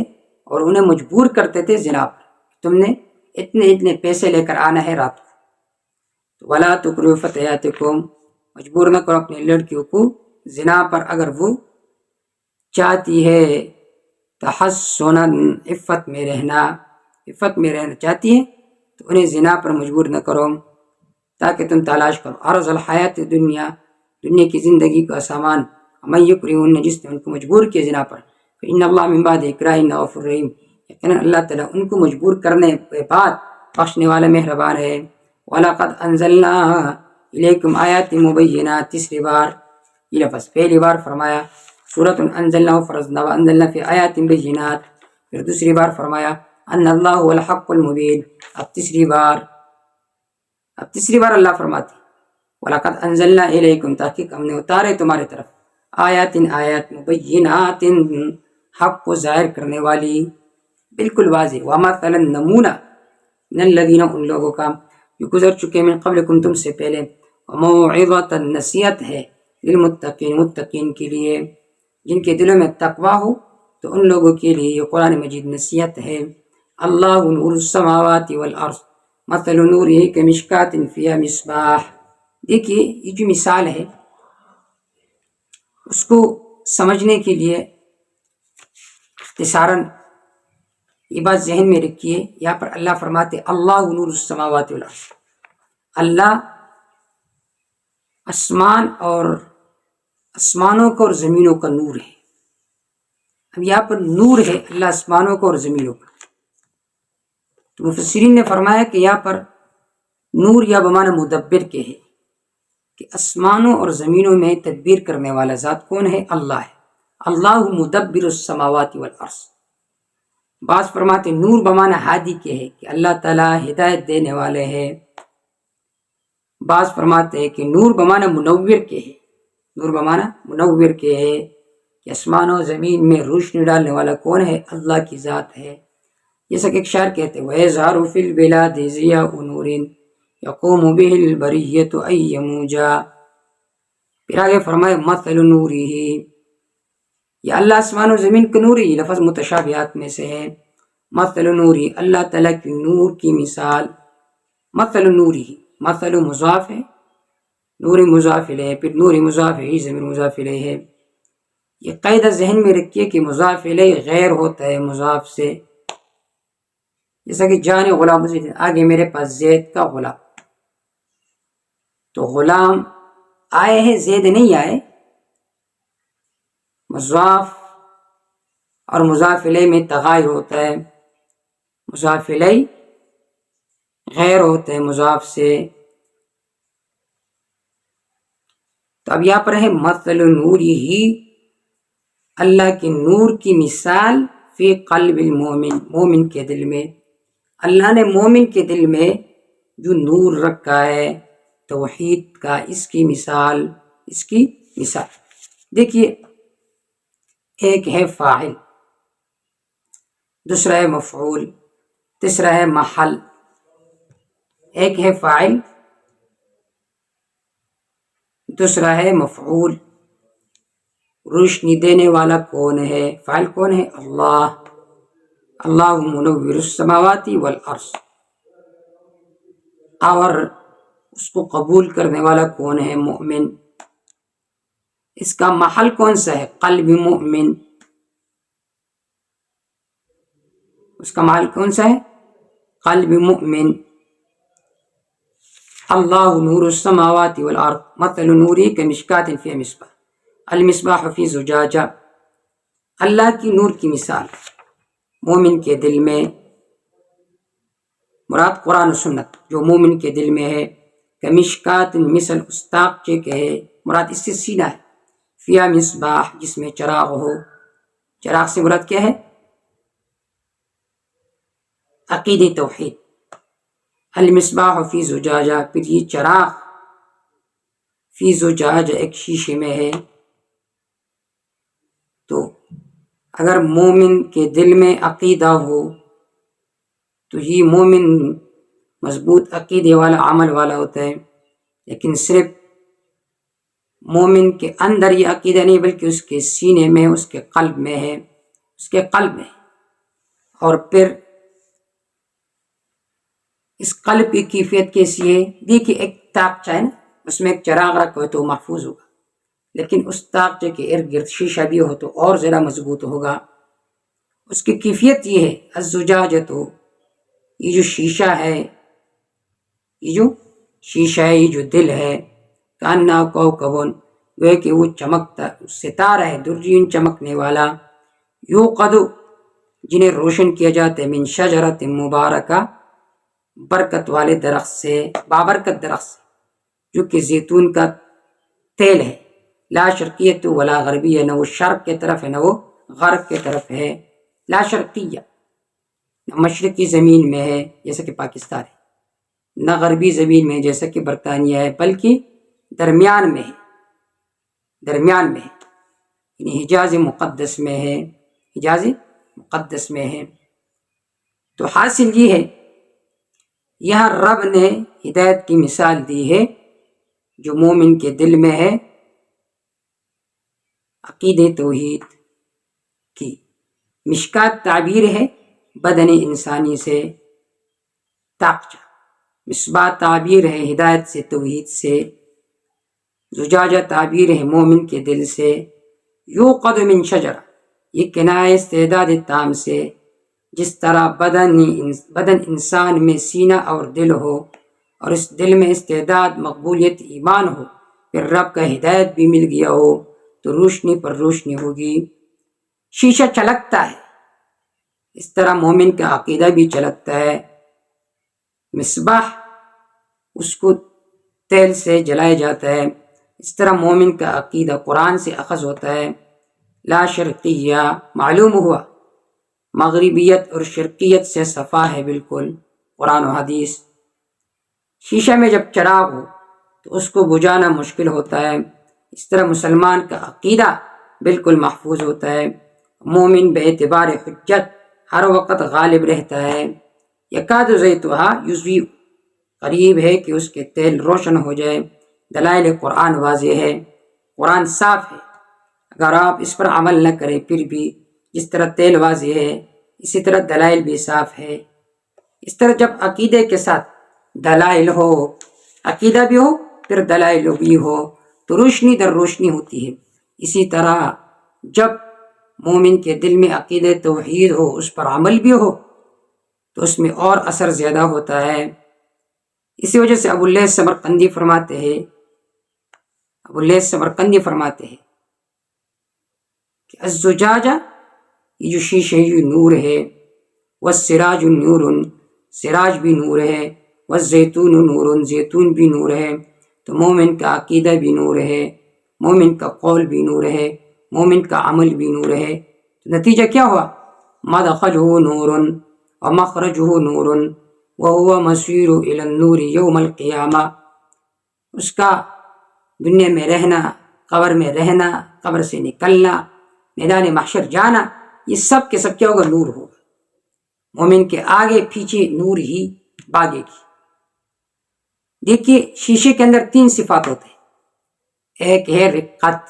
اور انہیں مجبور کرتے تھے زنا پر، تم نے اتنے پیسے لے کر آنا ہے رات کو، تو ولا تکرہوا فتیاتکم، مجبور نہ کرو اپنی لڑکیوں کو زنا پر، اگر وہ چاہتی ہے تحسنا، عفت میں رہنا چاہتی ہے تو انہیں زنا پر مجبور نہ کرو، تاکہ تم تلاش کرو عرض الحیات دنیا کی زندگی کا سامان، من یکرہن، جس نے ان کو مجبور کیا زنا پر، فإن اللہ من بعد اکراہہن غفور رحیم، یقیناً اللہ تعالیٰ ان کو مجبور کرنے کے بعد بخشنے والا مہربان ہے۔ وَلَقَدْ أَنزَلْنَا إِلَيْكُمْ آیَاتٍ مُبَيِّنَاتٍ، تیسری بار یہ لفظ، پہلی بار فرمایا سورۃ انزلناہ فرضنا وانزلنا فی آیات بینات، پھر دوسری بار فرمایا ان اللہ هو الحق المبین، اب تیسری بار اللہ فرماتے وَلَقَدْ أَنزَلْنَا إِلَيْكُمْ، تحقیق ہم نے اتارے تمہارے طرف، آیات مبینات، حق کو ظاہر کرنے والی، بالکل واضح، وَمَثَلًا، نمونہ، من الذین، ان لوگوں کا، جو گزر چکے، من قبلکم، تم سے پہلے، وموعظۃ، نصیحت ہے، للمتقین، متقین کے لیے، جن کے دلوں میں تقوی ہو تو ان لوگوں کے لیے یہ قرآن مجید نصیحت ہے۔ اللہ نور السماوات والارض مثل نورہ کمشکاۃ فیہا مصباح، دیکھیے یہ جو مثال ہے اس کو سمجھنے کے لیے اختصاراً یہ بات ذہن میں رکھیے، یہاں پر اللہ فرماتے اللہ نور السماوات والارض، اللہ آسمانوں کا اور زمینوں کا نور ہے۔ اب یہاں پر نور ہے اللہ آسمانوں کا اور زمینوں کا، تو مفسرین نے فرمایا کہ یہاں پر نور یا بمعنی مدبر کے ہے، کہ آسمانوں اور زمینوں میں تدبیر کرنے والا ذات کون ہے؟ اللہ ہے، اللہ مدبر السماوات والارض۔ بعض فرماتے نور بمعنی ہادی کے ہے، کہ اللہ تعالیٰ ہدایت دینے والے ہیں، بعض فرماتے ہیں کہ نور بمانا منور کے ہے، نور بمانا منور کے ہے کہ آسمان و زمین میں روشنی ڈالنے والا کون ہے؟ اللہ کی ذات ہے۔ جیسا کہ ایک شاعر کہتے ہیں وَيَظْهَرُ فِي الْبِلَادِ ضِيَاءُ نُورٍ يَقُومُ بِهِ الْبَرِيَّةُ أَيَّ مُوجَا۔ پھر آگے فرمائے مَثَلُ نُورِهِ، یہ اللہ آسمان و زمین کا نور، یہ لفظ متشابہات میں سے ہے۔ مثل نوری، اللہ تعالیٰ کی نور کی مثال، مثل نوری، مثل مضاف ہے، نور مضاف الیہ، پھر نور مضاف ہے، ضمیر مضاف الیہ ہے۔ یہ قاعدہ ذہن میں رکھیے کہ مضاف الیہ غیر ہوتا ہے مضاف سے، جیسا کہ جان غلام، آگے میرے پاس زید کا غلام، تو غلام آئے ہیں، زید نہیں آئے۔ مضاف اور مضاف الیہ میں تغایر ہوتا ہے، مضاف الیہ غیر ہوتا ہے مضاف سے۔ تو اب یہاں پر ہے مثل نوری ہی، اللہ کے نور کی مثال فی قلب المومن، مومن کے دل میں۔ اللہ نے مومن کے دل میں جو نور رکھا ہے توحید کا، اس کی مثال، اس کی مثال دیکھیے، ایک ہے فاعل، دوسرا ہے مفعول، تیسرا ہے محل۔ ایک ہے فاعل، دوسرا ہے مفعول۔ روشنی دینے والا کون ہے؟ فاعل کون ہے؟ اللہ، اللہ منور السماوات والارض۔ اور اس کو قبول کرنے والا کون ہے؟ مومن۔ اس کا محل کون سا ہے؟ قلب مومن۔ اس کا محل کون سا ہے؟ قلب مومن۔ اللہ نور السماوات والارض مثل نوری کمشکات فی مصباح المصباح فی زجاجہ۔ اللہ کی نور کی مثال مومن کے دل میں، مراد قرآن و سنت جو مومن کے دل میں ہے، کمشکات مثل استاقچے کے ہے، مراد اس سے سینہ ہے، فی مصباح جس میں چراغ ہو۔ چراغ سے مراد کیا ہے؟ عقیدہ توحید۔ المصباح فی زجاجہ، پھر یہ چراغ فی زجاجہ ایک شیشے میں ہے۔ تو اگر مومن کے دل میں عقیدہ ہو تو یہ مومن مضبوط عقیدے والا عمل والا ہوتا ہے، لیکن صرف مومن کے اندر یہ عقیدہ نہیں بلکہ اس کے سینے میں، اس کے قلب میں ہے، اس کے قلب میں۔ اور پھر اس قلب کی کیفیت کیسی ہے؟ دیکھیے ایک تاقچہ ہے نا، اس میں ایک چراغ رکھا ہو تو محفوظ ہوگا، لیکن اس تاقچے کے ارد گرد شیشہ بھی ہو تو اور زیادہ مضبوط ہوگا۔ اس کی کیفیت یہ ہے الزجاجۃ، یہ جو شیشہ ہے، یہ جو شیشہ ہے، یہ جو دل ہے، کاننا کوکبن، وہ کہ وہ چمکتا ستارہ ہے، درجین چمکنے والا، یوقد جنہیں روشن کیا جاتا ہے، من شجرۃ مبارکہ برکت والے درخت سے، بابرکت درخت سے، جو کہ زیتون کا تیل ہے، لا شرقیت ولا غربیہ، نہ وہ شرق کے طرف ہے نہ وہ غرب کے طرف ہے، لا شرقیہ، نہ مشرقی زمین میں ہے جیسا کہ پاکستان ہے، نہ غربی زمین میں جیسا کہ برطانیہ ہے، بلکہ درمیان میں ہے، درمیان میں ہے، یعنی حجاز مقدس میں ہے، حجاز مقدس میں ہے۔ تو حاصل یہ ہے، یہاں رب نے ہدایت کی مثال دی ہے جو مومن کے دل میں ہے عقیدہ توحید کی۔ مشکات تعبیر ہے بدن انسانی سے، تاقچہ، مصباح تعبیر ہے ہدایت سے، توحید سے، زجاجہ تعبیر ہے مومن کے دل سے، یوقد من شجرہ، یہ کنایہ استعداد تام سے، جس طرح بدن انسان میں سینہ اور دل ہو، اور اس دل میں استعداد مقبولیت ایمان ہو، پھر رب کا ہدایت بھی مل گیا ہو تو روشنی پر روشنی ہوگی، شیشہ چلکتا ہے، اس طرح مومن کا عقیدہ بھی چلکتا ہے۔ مصباح اس کو تیل سے جلایا جاتا ہے، اس طرح مومن کا عقیدہ قرآن سے اخذ ہوتا ہے۔ لا شرقیہ، معلوم ہوا مغربیت اور شرقیت سے صفا ہے بالکل، قرآن و حدیث۔ شیشہ میں جب چراغ ہو تو اس کو بجھانا مشکل ہوتا ہے۔ اس طرح مسلمان کا عقیدہ بالکل محفوظ ہوتا ہے، مومن بے اعتبار حجت ہر وقت غالب رہتا ہے۔ یکاد زیتها یضیء، قریب ہے کہ اس کے تیل روشن ہو جائے۔ دلائل قرآن واضح ہے، قرآن صاف ہے، اگر آپ اس پر عمل نہ کریں پھر بھی جس طرح تیل واضح ہے اسی طرح دلائل بھی صاف ہے۔ اس طرح جب عقیدے کے ساتھ دلائل ہو، عقیدہ بھی ہو پھر دلائل بھی ہو تو روشنی در روشنی ہوتی ہے۔ اسی طرح جب مومن کے دل میں عقید توحید ہو، اس پر عمل بھی ہو تو اس میں اور اثر زیادہ ہوتا ہے۔ اسی وجہ سے ابو اللیث سمرقندی فرماتے ہیں کہ الزجاجہ، یہ جو شیشے یہ نور ہے، والسراج نور، سراج بھی نور ہے، والزیتون نور، زیتون بھی نور ہے۔ تو مومن کا عقیدہ بھی نور ہے، مومن کا قول بھی نور ہے، مومن کا عمل بھی نور ہے۔ تو نتیجہ کیا ہوا؟ مدخلہ نور ومخرجہ نور وہو مسیر الی النور یوم القیامہ۔ اس کا دنیا میں رہنا، قبر میں رہنا، قبر سے نکلنا، میدان محشر جانا، یہ سب کے سب کیا ہوگا؟ نور ہوگا۔ مومن کے آگے پیچھے نور ہی باغے گی۔ دیکھیے شیشے کے اندر 3 صفات ہوتے ہیں، ایک ہے رقت،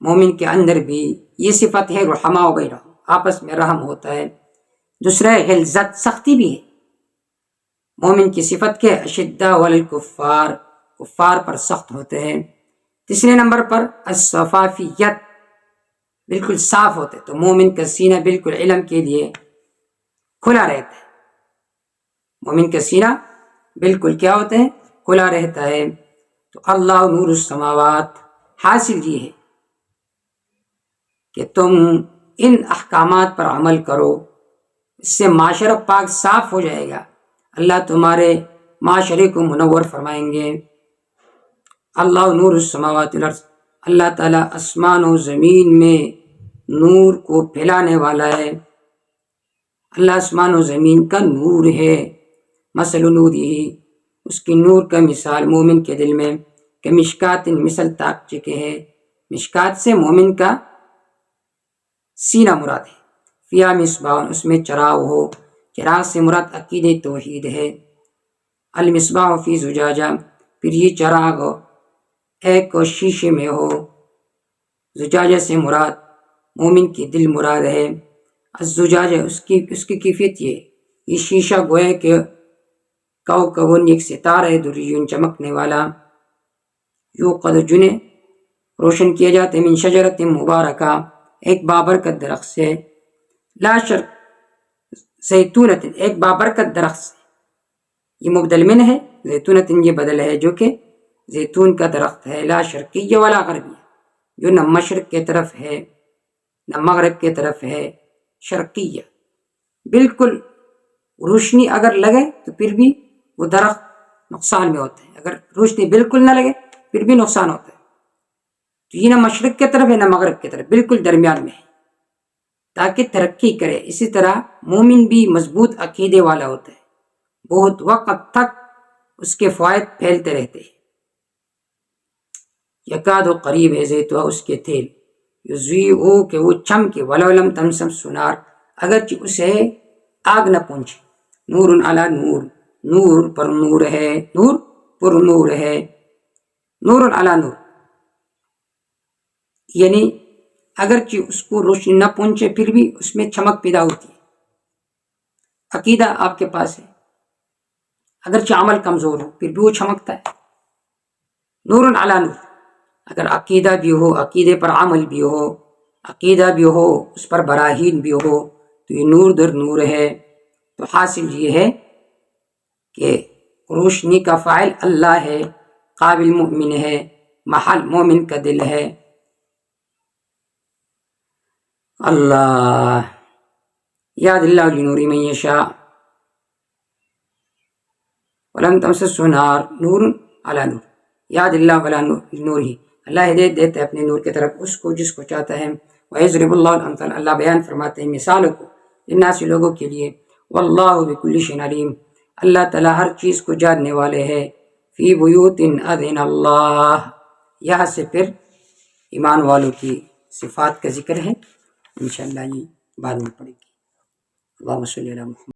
مومن کے اندر بھی یہ صفت ہے، رحماء بینہم، آپس میں رحم ہوتا ہے۔ دوسرا ہے غلظت، سختی بھی ہے، مومن کی صفت کے اشداء والکفار، کفار پر سخت ہوتے ہیں۔ تیسرے نمبر پر الصفافیت، بالکل صاف ہوتے، تو مومن کا سینہ بالکل علم کے لیے کھلا رہتا ہے، مومن کا سینہ بالکل کیا ہوتا ہے؟ کھلا رہتا ہے۔ تو اللہ نور السماوات، حاصل یہ ہے کہ تم ان احکامات پر عمل کرو، اس سے معاشرہ پاک صاف ہو جائے گا، اللہ تمہارے معاشرے کو منور فرمائیں گے۔ اللہ نور السماوات والارض، اللہ تعالیٰ آسمان و زمین میں نور کو پھیلانے والا ہے، اللہ آسمان و زمین کا نور ہے۔ مثل نورہ، اس کی نور کا مثال مومن کے دل میں کہ مشکات، مثل تاکچے کے ہے، مشکات سے مومن کا سینہ مراد ہے، فیہا مصباح، اس میں چراغ ہو، چراغ سے مراد عقید توحید ہے۔ المصباح فی زجاجہ، پھر یہ چراغ ایک شیشے میں ہو، زجاجہ سے مراد مومن کی دل مراد ہے۔ الزجاجہ، اس کی کیفیت یہ شیشہ گویا کہ کوکبن، ایک ستارہ ہے، دریون، چمکنے والا، یوقد، جنہیں روشن کیا جاتا ہے، من شجرت مبارکہ، ایک بابرکت درخت سے، لا شرق زیتونت، ایک بابرکت درخت سے، یہ مبدل من ہے، زیتونت یہ بدل ہے جو کہ زیتون کا درخت ہے، لا شرقیہ ولا غربیہ، جو نہ مشرق کے طرف ہے نہ مغرب کے طرف ہے، شرقیہ، بالکل روشنی اگر لگے تو پھر بھی وہ درخت نقصان میں ہوتا ہے، اگر روشنی بالکل نہ لگے پھر بھی نقصان ہوتا ہے۔ تو یہ نہ مشرق کے طرف ہے نہ مغرب کے طرف، بالکل درمیان میں ہے تاکہ ترقی کرے۔ اسی طرح مومن بھی مضبوط عقیدے والا ہوتا ہے، بہت وقت تک اس کے فوائد پھیلتے رہتے ہیں۔ یکاد و قریب ہے زیتوا، اس کے تیل، یضیء، کہ وہ چمکے، ولو لم تمسسہ نار، اگرچہ اسے آگ نہ پہنچے، نور علی نور، نور پر نور ہے، نور پر نور ہے، نور علی نور، یعنی اگرچہ اس کو روشنی نہ پہنچے پھر بھی اس میں چمک پیدا ہوتی ہے۔ عقیدہ آپ کے پاس ہے، اگرچہ عمل کمزور ہو پھر بھی وہ چمکتا ہے، نور علی نور۔ اگر عقیدہ بھی ہو، عقیدے پر عمل بھی ہو، عقیدہ بھی ہو، اس پر براہین بھی ہو، تو یہ نور در نور ہے۔ تو حاصل یہ ہے کہ روشنی کا فاعل اللہ ہے، قابل مومن ہے، محل مومن کا دل ہے۔ اللہ یاد اللہ لنور من یشاء ولم تمسسہ نار، نور علی نور، یاد اللہ علی نور ہی، اللہ ہدایت دیتا ہے اپنے نور کی طرف اس کو جس کو چاہتا ہے۔ وَيَضْرِبُ اللَّهُ الْأَمْثَالَ، اللہ بیان فرماتے ہیں مثالوں کو، للناس، لوگوں کے لیے، وَاللَّهُ بِكُلِّ شَيْءٍ عَلِيمٌ، اللہ تعالیٰ ہر چیز کو جاننے والے ہے۔ فی بیوت اذن اللہ، یہاں سے پھر ایمان والوں کی صفات کا ذکر ہے، انشاءاللہ یہ بعد میں پڑھیں گے۔ اللہم صلی علی محمد۔